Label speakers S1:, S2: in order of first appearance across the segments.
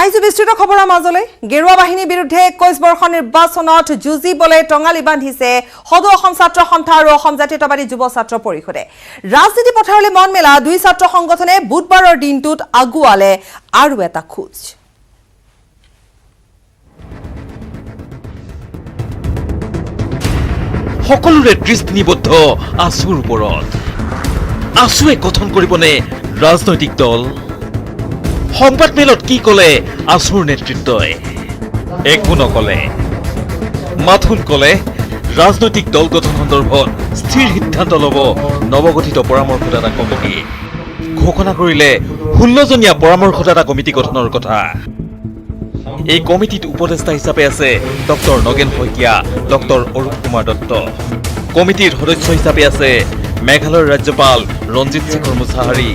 S1: আহিছো বিস্তৃত খবৰৰ মাজলৈ গেৰুৱা বাহিনীৰ বিৰুদ্ধে 21 বৰ্ষৰ নিৰ্বাচনত যুঁজিবলৈ টঙালি বান্ধিছে সদৌ অসম ছাত্ৰ সন্থা আৰু অসম জাতীয়তাবাদী যুৱ ছাত্ৰ পৰিষদে ৰাজনীতি পথাৰলৈ মন মেলা দুই ছাত্ৰ সংগঠনে বুধবাৰৰ দিনটোত আগুৱালে আৰু এটা খোজ
S2: সকলোৰে দৃষ্টি নিবদ্ধ আছুৰ ওপৰত আছুৱে গঠন কৰিবনে ৰাজনৈতিক দল সংবাদ মেলত কি কলে আছুৰ নেতৃত্বই একো নকলে মাথুল কলে ৰাজনৈতিক দল গঠন সন্দৰ্ভত স্থিৰ সিদ্ধান্ত ল'ব নৱগঠিত পৰামৰ্শদাতা কমিটি ঘোষণা কৰিলে 16জনীয়া পৰামৰ্শদাতা কমিটি গঠনৰ কথা এই কমিটিত উপদেষ্টা হিচাপে আছে ডক্টৰ নগেন শইকীয়া ডক্টৰ অৰূপ কুমাৰ দত্ত কমিটিৰ সদস্য হিচাপে আছে মেঘালয়ৰ ৰাজ্যপাল ৰঞ্জিত শেখৰ মুছাহাৰী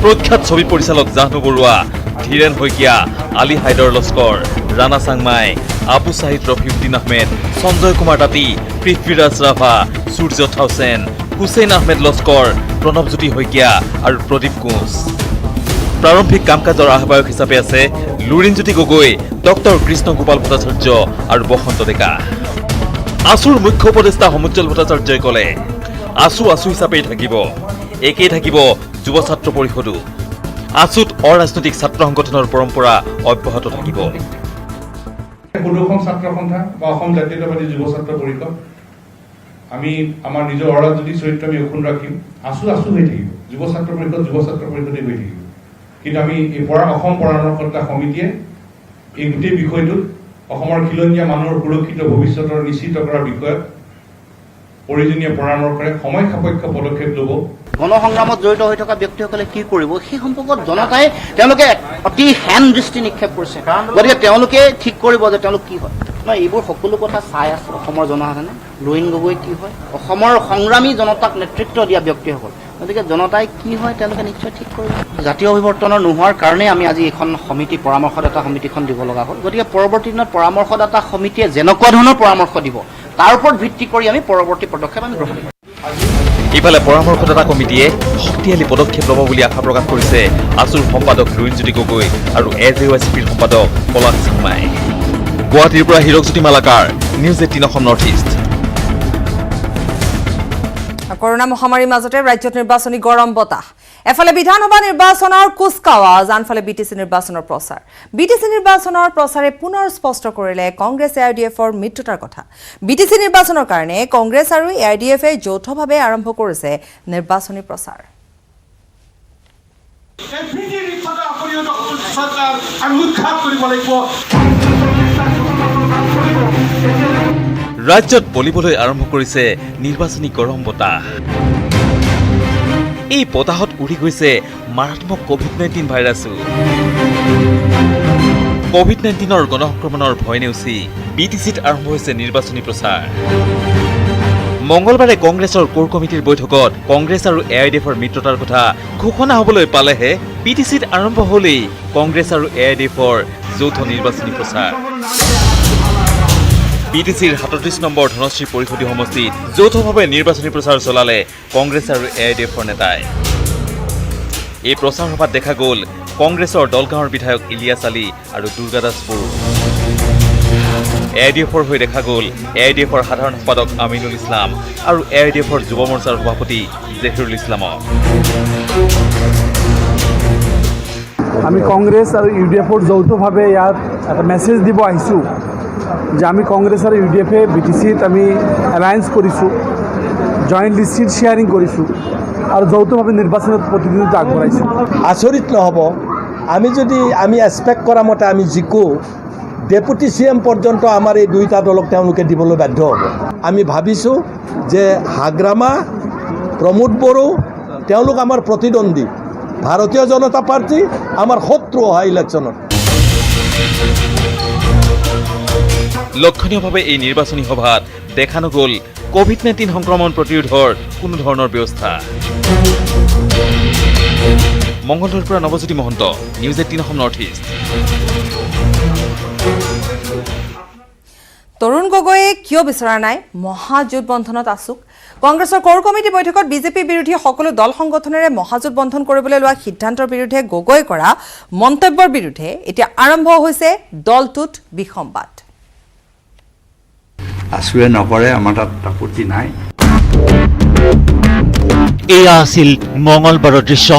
S2: প্ৰখ্যাত ছবি পৰিচালক জাহ্নু বৰুৱা ধীৰেন শইকীয়া আলী হাইদৰ লস্কৰ ৰাণা চাংমাই আবু ছাহিদ ৰফিউদ্দিন আহমেদ সঞ্জয় কুমাৰ তাঁতী পৃথ্বীৰাজ ৰাভা সূৰ্য থাউচেন হুছেইন আহমেদ লস্কৰ প্ৰণৱজ্যোতি শইকীয়া আৰু প্ৰদীপ কোঁচ প্ৰাৰম্ভিক কাম কাজৰ আহ্বায়ক হিচাপে আছে লুৰিণজ্যোতি গগৈ ডক্টৰ কৃষ্ণ গোপাল ভট্টাচাৰ্য আৰু বসন্ত ডেকা আছুৰ মুখ্য উপদেষ্টা সমুজ্জ্বল ভট্টাচাৰ্যই ক'লে আছু হিচাপেই থাকিব একেই থাকিব যুৱ ছাত্ৰ পৰিষদো আছুত অৰাজনৈতিক ছাত্ৰ সংগঠনৰ পৰম্পৰা অব্যাহত থাকিব
S3: সদৌ অসম ছাত্ৰ সন্থা বা অসম জাতীয়তাবাদী যুৱ ছাত্ৰ পৰিষদ আমি আমাৰ নিজৰ অৰাজনৈতিক চৰিত্ৰ আমি অক্ষুণ্ণ ৰাখিম আছু হৈ থাকিব যুৱ ছাত্ৰ পৰিষদে হৈ থাকিব কিন্তু আমি এই অসম পৰামৰ্শদাতা সমিতিয়ে এই গোটেই বিষয়টোত অসমৰ খিলঞ্জীয়া মানুহৰ সুৰক্ষিত ভৱিষ্যতৰ নিশ্চিত কৰাৰ বিষয়ত প্ৰয়োজনীয় পৰামৰ্শৰে সময় সাপেক্ষ পদক্ষেপ ল'ব
S4: গণসংগ্ৰামত জড়িত হৈ থকা ব্যক্তিসকলে কি কৰিব সেই সম্পৰ্কত জনতাই তেওঁলোকে অতি হেন দৃষ্টি নিক্ষেপ কৰিছে গতিকে তেওঁলোকে ঠিক কৰিব যে তেওঁলোক কি হয় মই এইবোৰ সকলো কথা চাই আছো অসমৰ জনসাধাৰণে লুৰিণ গগৈ কি হয় অসমৰ সংগ্ৰামী জনতাক নেতৃত্ব দিয়া ব্যক্তিসকল গতিকে জনতাই কি হয় তেওঁলোকে নিশ্চয় ঠিক কৰিব জাতীয় অভিৱৰ্তনৰ নোহোৱাৰ কাৰণে আমি আজি এখন সমিতি পৰামৰ্শদাতা সমিতিখন দিব লগা হ'ল গতিকে পৰৱৰ্তী দিনত পৰামৰ্শদাতা সমিতিয়ে যেনেকুৱা ধৰণৰ পৰামৰ্শ দিব তাৰ ওপৰত ভিত্তি কৰি আমি পৰৱৰ্তী পদক্ষেপ আমি গ্ৰহণ কৰিম
S2: ইফালে পৰামৰ্শদাতা কমিটিয়ে শক্তিশালী পদক্ষেপ ল'ব বুলি আশা প্ৰকাশ কৰিছে আছুৰ সম্পাদক লুৰিণজ্যোতি গগৈ আৰু এজেৱাইচিপিৰ সম্পাদক পলাশ চাংমাই গুৱাহাটীৰ পৰা Hirakjyoti Malakar news 18 Assam north east
S1: corona মহামাৰীৰ মাজতে ৰাজ্যত নিৰ্বাচনী গৰম বতাহ এফালে বিধানসভা নিৰ্বাচনৰ কুচকাৱাজ আনফালে বিটিচি নিৰ্বাচনৰ প্ৰচাৰ বিটিচি নিৰ্বাচনৰ প্ৰচাৰে পুনৰ স্পষ্ট কৰিলে কংগ্ৰেছ এআইডিএফৰ মিত্ৰতাৰ কথা বিটিচি নিৰ্বাচনৰ কাৰণে কংগ্ৰেছ আৰু এআইডিএফে যৌথভাৱে আৰম্ভ কৰিছে নিৰ্বাচনী প্ৰচাৰ
S2: ৰাজ্যত বলিবলৈ আৰম্ভ কৰিছে নিৰ্বাচনী গৰম বতাহ এই বতাহত উৰি গৈছে মাৰাত্মক কোভিড-19 ভাইৰাছো কোভিড-19ৰ গণসংক্ৰমণৰ ভয় নেওচি বিটিচিত আৰম্ভ হৈছে নিৰ্বাচনী প্ৰচাৰ মঙলবাৰে কংগ্ৰেছৰ কোৰ কমিটিৰ বৈঠকত কংগ্ৰেছ আৰু এআইডিএফৰ মিত্ৰতাৰ কথা ঘোষণা হ'বলৈ পালেহে বিটিচিত আৰম্ভ হ'লেই কংগ্ৰেছ আৰু এআইডিএফৰ যৌথ নিৰ্বাচনী প্ৰচাৰ বিটিচিৰ 37 নম্বৰ ধনশ্ৰী পৰিষদীয় সমষ্টিত যৌথভাৱে নিৰ্বাচনী প্ৰচাৰ চলালে কংগ্ৰেছ আৰু এআইডিএফৰ নেতাই এই প্ৰচাৰ সভাত দেখা গ'ল কংগ্ৰেছৰ দলগাঁৱৰ বিধায়ক ইলিয়াছ আলী আৰু দুৰ্গাদাস বড়ো এআইডিএফৰ হৈ দেখা গ'ল এআইডিএফৰ সাধাৰণ সম্পাদক আমিনুল ইছলাম আৰু এআইডিএফৰ যুৱ মৰ্চাৰ সভাপতি জহিৰুল ইছলামক
S5: আমি কংগ্ৰেছ আৰু ইউডিএফৰ যৌথভাৱে ইয়াত এটা মেছেজ দিব আহিছোঁ যে আমি কংগ্ৰেছ আৰু ইউডিএফে বিটিচিত আমি এলায়েন্স কৰিছোঁ জইণ্টলি চিট শ্বেয়াৰিং কৰিছোঁ আৰু যৌথভাৱে নিৰ্বাচনত প্ৰতিনিধিত্ব আগবঢ়াইছোঁ
S6: আচৰিত নহ'ব আমি যদি আমি এক্সপেক্ট কৰা মতে আমি জিকো ডেপুটি CM পৰ্যন্ত আমাৰ এই দুইটা দলক তেওঁলোকে দিবলৈ বাধ্য হ'ব আমি ভাবিছোঁ যে হাগ্ৰামা প্ৰমোদ বড়ো তেওঁলোক আমাৰ প্ৰতিদ্বন্দ্বী ভাৰতীয় জনতা পাৰ্টি আমাৰ শত্ৰু অহা ইলেকশ্যনত
S2: লক্ষণীয়ভাৱে এই নিৰ্বাচনী সভাত দেখা নগ'ল কোভিড-19 সংক্ৰমণ প্ৰতিৰোধৰ কোনো ধৰণৰ ব্যৱস্থা মংগলদৈৰ পৰা Nabajyoti Mahanta news 18 Assam north east
S1: Tarun গগৈয়ে কিয় বিচৰা নাই মহাজোঁট বন্ধনত আছুক কংগ্ৰেছৰ কোৰ কমিটি বৈঠকত বিজেপি বিৰোধী সকলো দল সংগঠনেৰে মহাজোঁট বন্ধন কৰিবলৈ লোৱা সিদ্ধান্তৰ বিৰুদ্ধে গগৈ কৰা মন্তব্যৰ বিৰুদ্ধে এতিয়া আৰম্ভ হৈছে দলটোত বিসম্বাদ।
S7: আছুৱে নকৰে আমাৰ তাত আপত্তি নাই।
S2: এয়া আছিল মঙলবাৰৰ দৃশ্য।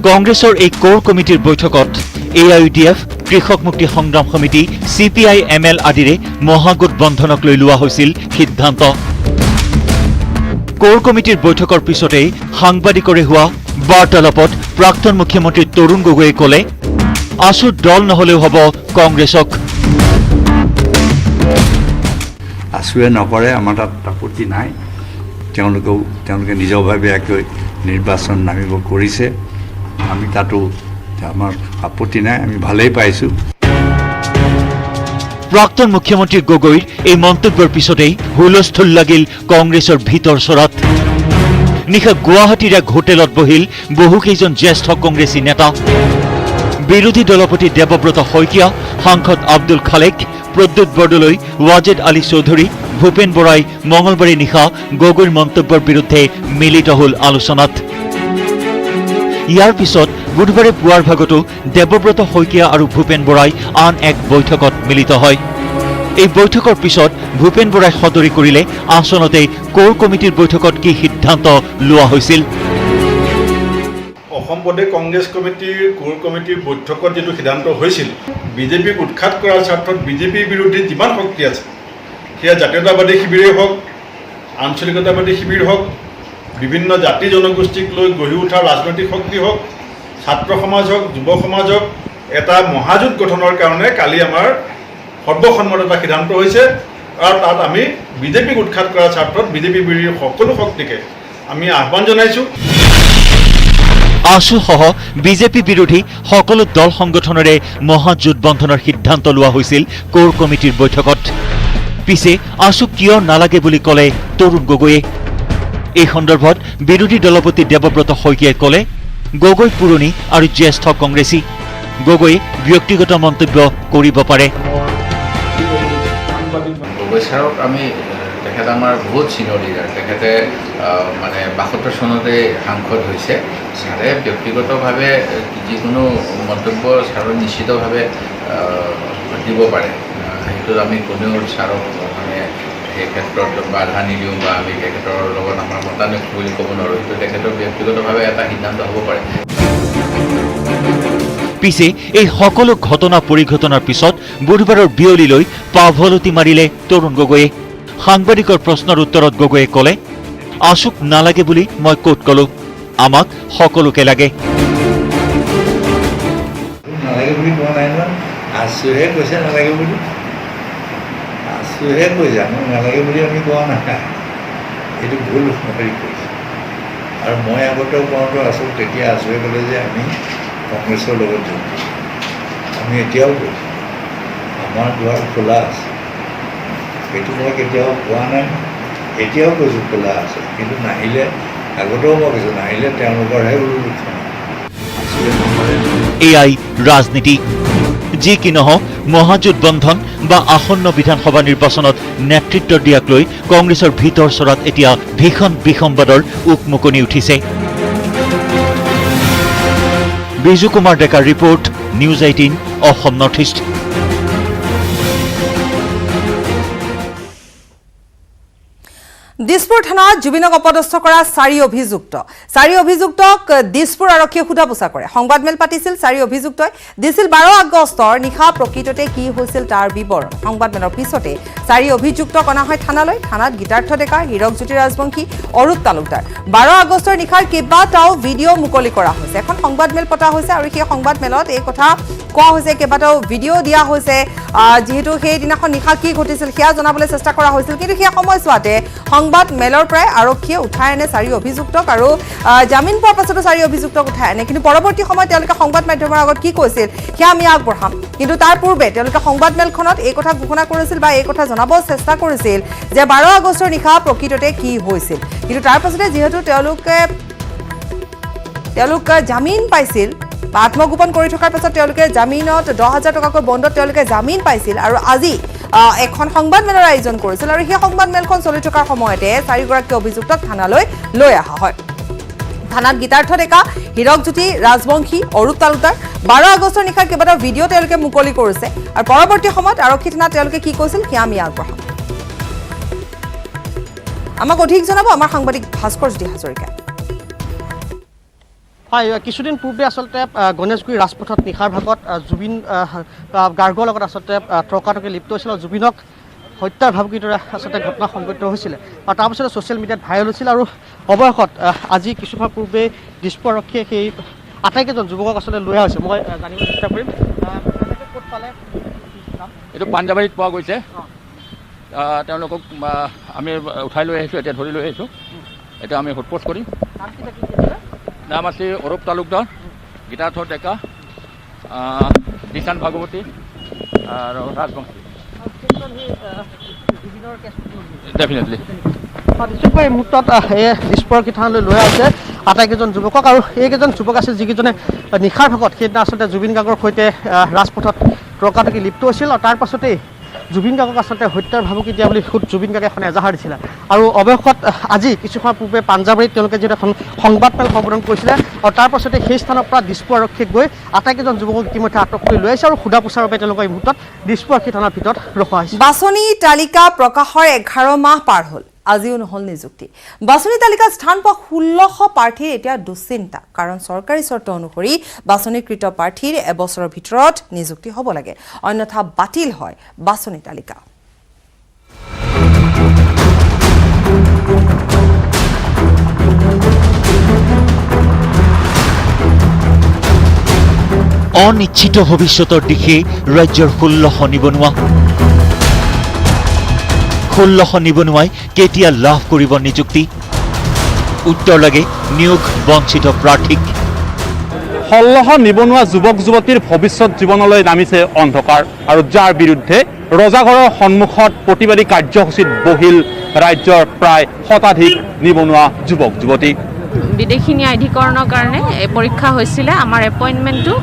S2: কংগ্ৰেছৰ এই কোৰ কমিটিৰ বৈঠকত AIUDF, কৃষক মুক্তি সংগ্ৰাম সমিতি, CPI ML আদিৰে মহাগোট বন্ধনক লৈ লোৱা হৈছিল সিদ্ধান্ত। কোৰ কমিটিৰ বৈঠকৰ পিছতেই সাংবাদিকৰে হোৱা বাৰ্তালাপত প্ৰাক্তন মুখ্যমন্ত্ৰী তৰুণ গগৈয়ে ক'লে, আছুৰ দল নহলেও হ'ব কংগ্ৰেছক।
S7: আছুৱে নকৰে আমাৰ তাত আপত্তি নাই। তেওঁলোকে নিজৰভাৱে নিৰ্বাচন নামিব কৰিছে, আমি তাতো আমাৰ আপত্তি নাই, আমি ভালেই পাইছোঁ।
S2: প্ৰাক্তন মুখ্যমন্ত্ৰী গগৈৰ এই মন্তব্যৰ পিছতেই হুলস্থুল লাগিল কংগ্ৰেছৰ ভিতৰ চৰাত। নিশা গুৱাহাটীৰ এক হোটেলত বহিল বহুকেইজন জ্যেষ্ঠ কংগ্ৰেছী নেতা। বিৰোধী দলপতি দেৱব্ৰত শইকীয়া, সাংসদ আব্দুল খালেক, প্ৰদ্যুৎ বৰদলৈ, ৱাজেদ আলী চৌধুৰী, ভূপেন বৰাই মঙলবাৰে নিশা গগৈৰ মন্তব্যৰ বিৰুদ্ধে মিলিত হ'ল আলোচনাত। ইয়াৰ পিছত বুধবাৰে পুৱাৰ ভাগতো দেৱব্ৰত শইকীয়া আৰু ভূপেন বৰাই আন এক বৈঠকত মিলিত হয়। এই বৈঠকৰ পিছত ভূপেন বৰাই সদৰি কৰিলে আসনতে কোৰ কমিটিৰ বৈঠকত কি সিদ্ধান্ত লোৱা হৈছিল।
S8: অসম প্ৰদেশ কংগ্ৰেছ কমিটিৰ কোৰ কমিটিৰ বৈঠকত যিটো সিদ্ধান্ত হৈছিল, বিজেপিক উৎখাত কৰাৰ স্বাৰ্থত বিজেপিৰ বিৰোধী যিমান শক্তি আছে, সেয়া জাতীয়তাবাদী শিবিৰেই হওক, আঞ্চলিকতাবাদী শিবিৰ হওক, বিভিন্ন জাতি জনগোষ্ঠীক লৈ গঢ়ি উঠা ৰাজনৈতিক শক্তি হওক, ছাত্ৰ সমাজ হওক, যুৱ সমাজ হওক, এটা মহাজোঁট গঠনৰ কাৰণে কালি আমাৰ সৰ্বসন্মত এটা সিদ্ধান্ত হৈছে। আৰু তাত আমি বিজেপিক উৎখাত কৰাৰ স্বাৰ্থত বিজেপি বিৰোধী সকলো শক্তিকে আমি আহ্বান জনাইছোঁ।
S2: আছুসহ বিজেপি বিৰোধী সকলো দল সংগঠনেৰে মহাজোঁট বন্ধনৰ সিদ্ধান্ত লোৱা হৈছিল কোৰ কমিটিৰ বৈঠকত। পিছে আছু কিয় নালাগে বুলি ক'লে তৰুণ গগৈয়ে। এই সন্দৰ্ভত বিৰোধী দলপতি দেৱব্ৰত শইকীয়াই ক'লে, গগৈ পুৰণি আৰু জ্যেষ্ঠ কংগ্ৰেছী, গগৈয়ে ব্যক্তিগত মন্তব্য কৰিব পাৰে।
S9: গগৈ ছাৰক আমি, তেখেত আমাৰ বহুত ছিনিয়ৰ লিডাৰ, তেখেতে মানে 72 চনতে সাংসদ হৈছে। ছাৰে ব্যক্তিগতভাৱে যিকোনো মন্তব্য ছাৰৰ নিশ্চিতভাৱে দিব পাৰে, সেইটোত আমি কোনেও ছাৰক মানে সেই ক্ষেত্ৰত বাধা নিদিওঁ বা আমি তেখেতৰ লগত আমাৰ মতানৈক্য বুলি ক'ব নোৱাৰোঁ। সেইটো তেখেতৰ ব্যক্তিগতভাৱে এটা সিদ্ধান্ত হ'ব পাৰে।
S2: পিছে এই সকলো ঘটনা পৰিঘটনাৰ পিছত বুধবাৰৰ বিয়লিলৈ পাভলতি মাৰিলে তৰুণ গগৈয়ে। সাংবাদিকৰ প্ৰশ্নৰ উত্তৰত গগৈয়ে ক'লে, আছুক নালাগে বুলি মই ক'ত ক'লো, আমাক সকলোকে লাগে।
S7: নালাগে বুলি কোৱা নাই নহয়, আছুহে কৈছে নালাগে বুলি। আছুহে কৈছে, আমাক নালাগে বুলি আমি কোৱা নাই। এইটো ভুল হেৰি কৰিছে। আৰু মই আগতেও কওঁতো আছোঁ, তেতিয়া আছুৱে ক'লে যে আমি কংগ্ৰেছৰ লগত যাম। আমি এতিয়াও কৈছোঁ আমাৰ দুৱাৰ খোলা আছে। সেইটো মই কেতিয়াও কোৱা নাই, এতিয়াও কৈছোঁ খোলা আছে। কিন্তু নাহিলে, আগতেও মই কৈছোঁ নাহিলে তেওঁলোকৰহে বোলো লোকচান।
S2: এয়াই ৰাজনীতি। যি কি নহওক, মহাজোঁট বন্ধন বা আসন্ন বিধানসভা নিৰ্বাচনত নেতৃত্ব দিয়াক লৈ কংগ্ৰেছৰ ভিতৰ চৰাত এতিয়া ভীষণ বিসম্বাদৰ উকমুকনি উঠিছে। বিজু কুমাৰ ডেকাৰ report, news 18 Assam north east.
S1: Dispur থানাত জুবিনক অপদস্থ কৰা 4 অভিযুক্তক দিছপুৰ আৰক্ষীয়ে সোধা পোছা কৰে। সংবাদমেল পাতিছিল 4 অভিযুক্তই, দিছিল 12 আগষ্টৰ নিশা প্ৰকৃততে কি হৈছিল তাৰ বিৱৰণ। সংবাদমেলৰ পিছতে 4 অভিযুক্তক অনা হয় থানালৈ। থানাত গীতাৰ্থ ডেকা, হীৰকজ্যোতি ৰাজবংশী, অৰূপ তালুকদাৰ। 12 আগষ্টৰ নিশাৰ কেইবাটাও ভিডিঅ' মুকলি কৰা হৈছে। এখন সংবাদমেল পতা হৈছে আৰু সেই সংবাদমেলত এই কথা কোৱা হৈছে, কেইবাটাও ভিডিঅ' দিয়া হৈছে। যিহেতু সেইদিনাখন নিশা কি ঘটিছিল সেয়া জনাবলৈ চেষ্টা কৰা হৈছিল, কিন্তু সেই সময়ছোৱাতে সংবাদমেলৰ পৰাই আৰক্ষীয়ে উঠাই আনে 4 অভিযুক্তক আৰু জামিন পোৱাৰ পাছতো 4 অভিযুক্তক উঠাই আনে। কিন্তু পৰৱৰ্তী সময়ত তেওঁলোকে সংবাদ মাধ্যমৰ আগত কি কৈছিল সেয়া আমি আগবঢ়াম। কিন্তু তাৰ পূৰ্বে তেওঁলোকে সংবাদমেলখনত এই কথা ঘোষণা কৰিছিল বা এই কথা জনাব চেষ্টা কৰিছিল যে 12 আগষ্টৰ নিশা প্ৰকৃততে কি হৈছিল। কিন্তু তাৰ পাছতে যিহেতু তেওঁলোক জামিন পাইছিল বা আত্মগোপন কৰি থকাৰ পাছত তেওঁলোকে জামিনত 10,000 টকাকৈ বণ্ডত তেওঁলোকে জামিন পাইছিল আৰু আজি এখন সংবাদমেলৰ আয়োজন কৰিছিল আৰু সেই সংবাদমেলখন চলি থকাৰ সময়তে 4গৰাকী অভিযুক্তক থানালৈ লৈ অহা হয়। থানাত গীতাৰ্থ ডেকা, হীৰকজ্যোতি ৰাজবংশী, অৰূপ তালুকদাৰ 12 আগষ্টৰ নিশাৰ কেইবাটাও ভিডিঅ' তেওঁলোকে মুকলি কৰিছে আৰু পৰৱৰ্তী সময়ত আৰক্ষী থানাত তেওঁলোকে কি কৈছিল সেয়া আমি আগবঢ়াম। আমাক অধিক জনাব আমাৰ সাংবাদিক ভাস্কৰজ্যোতি হাজৰিকাই।
S10: হয়, কিছুদিন পূৰ্বে আচলতে গণেশগুৰি ৰাজপথত নিশাৰ ভাগত জুবিন গাৰ্গৰ লগত আচলতে তৰ্কাতৰ্কি লিপ্ত হৈছিল আৰু জুবিনক হত্যাৰ ভাবুকিৰ দৰে আচলতে ঘটনা সংঘটিত হৈছিলে আৰু তাৰপিছতে ছ'চিয়েল মিডিয়াত ভাইৰেল হৈছিল আৰু অৱশেষত আজি কিছুমান পূৰ্বে দিছপুৰ আৰক্ষীয়ে সেই আটাইকেইজন যুৱকক আচলতে লৈ আহিছে। মই জানিব চেষ্টা কৰিম ক'ত পালে।
S11: এইটো পাঞ্জাবাৰীত পোৱা গৈছে। তেওঁলোকক আমি উঠাই লৈ আহিছোঁ, এতিয়া ধৰি লৈ আহিছোঁ। এতিয়া আমি সোধপোছ কৰিম। নাম আছে অৰূপ তালুকদাৰ, গীতাৰ্থ ডেকা, দিশান ভাগৱতী আৰু ৰাজবংশী। ডেফিনেটলি
S10: নিশ্চয়কৈ এই মুহূৰ্তত দিছপুৰ থানালৈ লৈ আছে আটাইকেইজন যুৱকক আৰু এইকেইজন যুৱক আছিল যিকেইজনে নিশাৰ ভাগত সেইদিনা আচলতে জুবিন গাৰ্গৰ সৈতে ৰাজপথত তৰ্কাতৰ্কি লিপ্ত হৈছিল আৰু তাৰ পাছতেই জুবিন গাৰ্গক আচলতে হত্যাৰ ভাবুকি দিয়া বুলি খুদ জুবিন গাৰ্গে এখন এজাহাৰ দিছিলে আৰু অৱশেষত আজি কিছুসময় পূৰ্বে পাঞ্জাবাৰীত তেওঁলোকে যিহেতু এখন সংবাদমেল সম্বোধন কৰিছিলে আৰু তাৰ পাছতে সেই স্থানৰ পৰা দিছপুৰ আৰক্ষীক গৈ আটাইকেইজন যুৱকক ইতিমধ্যে আটক কৰি লৈ আহিছে আৰু সোধা পোছাৰ বাবে তেওঁলোকক এই মুহূৰ্তত দিছপুৰ আৰক্ষী থানাৰ ভিতৰত ৰখোৱা হৈছে।
S1: বাছনি তালিকা প্ৰকাশৰ 11 মাহ পাৰ হ'ল, আজিও নহল নিযুক্তি। বাছনি তালিকাত স্থান পোৱা 1600 প্ৰাৰ্থীৰ এতিয়া দুশ্চিন্তা, কাৰণ চৰকাৰী চৰ্ত অনুসৰি বাছনিকৃত প্ৰাৰ্থীৰ এবছৰৰ ভিতৰত নিযুক্তি হ'ব লাগে, অন্যথা বাতিল হয় বাছনি তালিকা।
S2: অনিশ্চিত ভৱিষ্যতৰ দিশে ৰাজ্যৰ 1600 নিবনুৱা। 1600 নিবনুৱাই কেতিয়া লাভ কৰিব নিযুক্তি? উত্তৰ লাগে নিয়োগ বঞ্চিত প্ৰাৰ্থীক।
S5: 1600 নিবনুৱা যুৱক যুৱতীৰ ভৱিষ্যত জীৱনলৈ নামিছে অন্ধকাৰ আৰু যাৰ বিৰুদ্ধে ৰজাঘৰৰ সন্মুখত প্ৰতিবাদী কাৰ্যসূচীত বহিল ৰাজ্যৰ প্ৰায় শতাধিক নিবনুৱা যুৱক যুৱতী।
S12: বিদেশী ন্যায়াধিকৰণৰ কাৰণে পৰীক্ষা হৈছিলে, আমাৰ এপইণ্টমেণ্টটো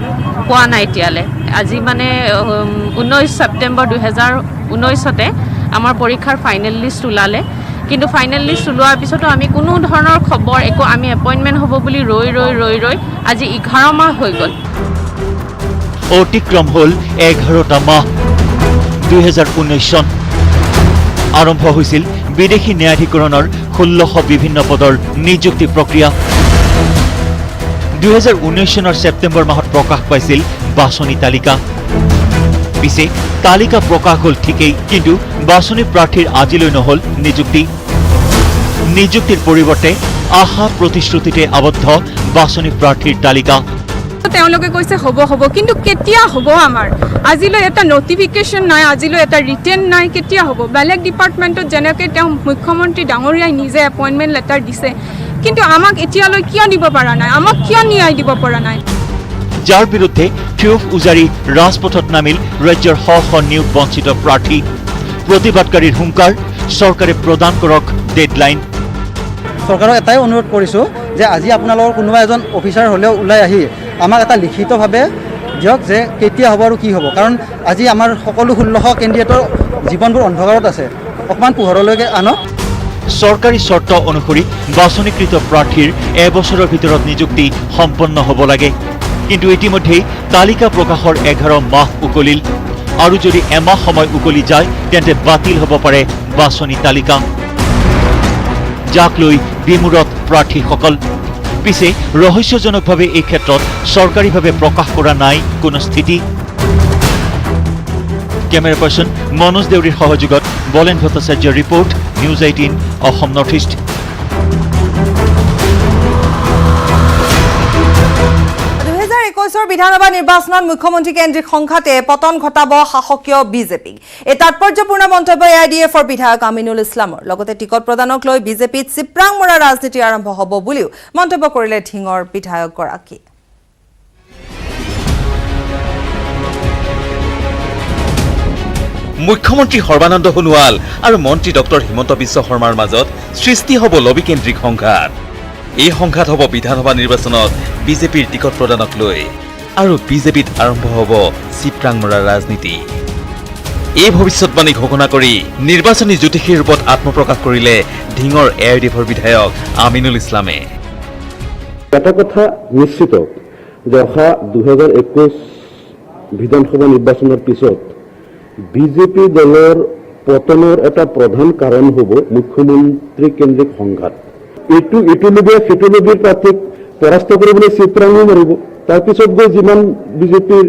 S12: পোৱা নাই এতিয়ালৈ। আজি মানে 19 ছেপ্টেম্বৰ 2019 আমাৰ পৰীক্ষাৰ ফাইনেল লিষ্ট ওলালে, কিন্তু ফাইনেল লিষ্ট ওলোৱাৰ পিছতো আমি কোনো ধৰণৰ খবৰ একো, আমি এপইণ্টমেণ্ট হ'ব বুলি ৰৈ আজি 11 মাহ হৈ গ'ল।
S2: অতিক্ৰম হ'ল 11টা মাহ। 2019 চন আৰম্ভ হৈছিল বিদেশী ন্যায়াধিকৰণৰ 1600 বিভিন্ন পদৰ নিযুক্তি প্ৰক্ৰিয়া। 2019 চনৰ ছেপ্টেম্বৰ মাহত প্ৰকাশ পাইছিল বাছনি তালিকা। পিছে তালিকা প্ৰকাশ হ'ল ঠিকেই, কিন্তু বাছনি প্ৰাৰ্থীৰ আজিলৈ নহ'ল নিযুক্তি। নিযুক্তিৰ পৰিৱৰ্তে আশা প্ৰতিশ্ৰুতিতে আবদ্ধ বাছনি প্ৰাৰ্থীৰ তালিকা।
S12: তেওঁলোকে কৈছে হ'ব, কিন্তু কেতিয়া হ'ব? আমাৰ আজিলৈ এটা নটিফিকেশ্যন নাই, আজিলৈ এটা ৰিটেন নাই, কেতিয়া হ'ব? বেলেগ ডিপাৰ্টমেণ্টত যেনেকৈ তেওঁ মুখ্যমন্ত্ৰী ডাঙৰীয়াই নিজে এপইণ্টমেণ্ট লেটাৰ দিছে, কিন্তু আমাক এতিয়ালৈ কিয় দিব পৰা নাই? আমাক কিয় ন্যায় দিব পৰা নাই?
S2: যাৰ বিৰুদ্ধে ক্ষোভ উজাৰি ৰাজপথত নামিল ৰাজ্যৰ শ শ নিয়োগ বঞ্চিত প্ৰাৰ্থী। প্ৰতিবাদকাৰীৰ হুংকাৰ, চৰকাৰে প্ৰদান কৰক ডেডলাইন।
S10: চৰকাৰক এটাই অনুৰোধ কৰিছোঁ যে আজি আপোনালোকৰ কোনোবা এজন অফিচাৰ হ'লেও ওলাই আহি আমাক এটা লিখিতভাৱে দিয়ক যে কেতিয়া হ'ব আৰু কি হ'ব, কাৰণ আজি আমাৰ সকলো 1600 কেণ্ডিডেটৰ জীৱনবোৰ অন্ধকাৰত আছে, অকণমান পোহৰলৈকে আনক।
S2: চৰকাৰী চৰ্ত অনুসৰি বাছনিকৃত প্ৰাৰ্থীৰ এবছৰৰ ভিতৰত নিযুক্তি সম্পন্ন হ'ব লাগে, কিন্তু ইতিমধ্যেই তালিকা প্ৰকাশৰ 11 মাহ উকলিল আৰু যদি এমাহ সময় উকলি যায় তেন্তে বাতিল হ'ব পাৰে বাছনি তালিকা। যাক লৈ বিমূৰত প্ৰাৰ্থীসকল। পিছে ৰহস্যজনকভাৱে এই ক্ষেত্ৰত চৰকাৰীভাৱে প্ৰকাশ কৰা নাই কোনো স্থিতি। কেমেৰা পাৰ্চন মনোজ দেউৰীৰ সহযোগত বলেন ভট্টাচাৰ্যৰ report, news 18 Assam north east.
S1: 2021 বিধানসভা নিৰ্বাচনত মুখ্যমন্ত্ৰী কেন্দ্ৰিক সংঘাতে পতন ঘটাব শাসকীয় বিজেপিক। এই তাৎপৰ্যপূৰ্ণ মন্তব্য AIDFৰ বিধায়ক আমিনুল ইছলামৰ। লগতে টিকট প্ৰদানক লৈ বিজেপিত চিপৰাং মৰা ৰাজনীতি আৰম্ভ হ'ব বুলিও মন্তব্য কৰিলে ঢিঙৰ বিধায়কগৰাকী।
S2: মুখ্যমন্ত্ৰী সৰ্বানন্দ সোণোৱাল আৰু মন্ত্ৰী ডক্টৰ হিমন্ত বিশ্ব শৰ্মাৰ মাজত সৃষ্টি হ'ব লবিকেন্দ্ৰিক সংঘাত। এই সংঘাত হ'ব বিধানসভা নিৰ্বাচনত বিজেপিৰ টিকট প্ৰদানক লৈ, আৰু বিজেপিত আৰম্ভ হ'ব চিপৰাং মৰা ৰাজনীতি। এই ভৱিষ্যতবাণী ঘোষণা কৰি নিৰ্বাচনী জ্যোতিষীৰ ৰূপত আত্মপ্ৰকাশ কৰিলে ঢিঙৰ AIDFৰ বিধায়ক আমিনুল ইছলামে।
S13: এটা কথা নিশ্চিত যে অহা 2021 বিধানসভা নিৰ্বাচনৰ পিছত বিজেপি দলৰ পতনৰ এটা প্ৰধান কাৰণ হ'ব মুখ্যমন্ত্ৰী কেন্দ্ৰিক সংঘাত। ইটো লোভে সিটো লোভীৰ প্ৰাৰ্থীক পৰাস্ত কৰিবলৈ চিত্ৰাঙো মাৰিব। তাৰপিছত গৈ যিমান বিজেপিৰ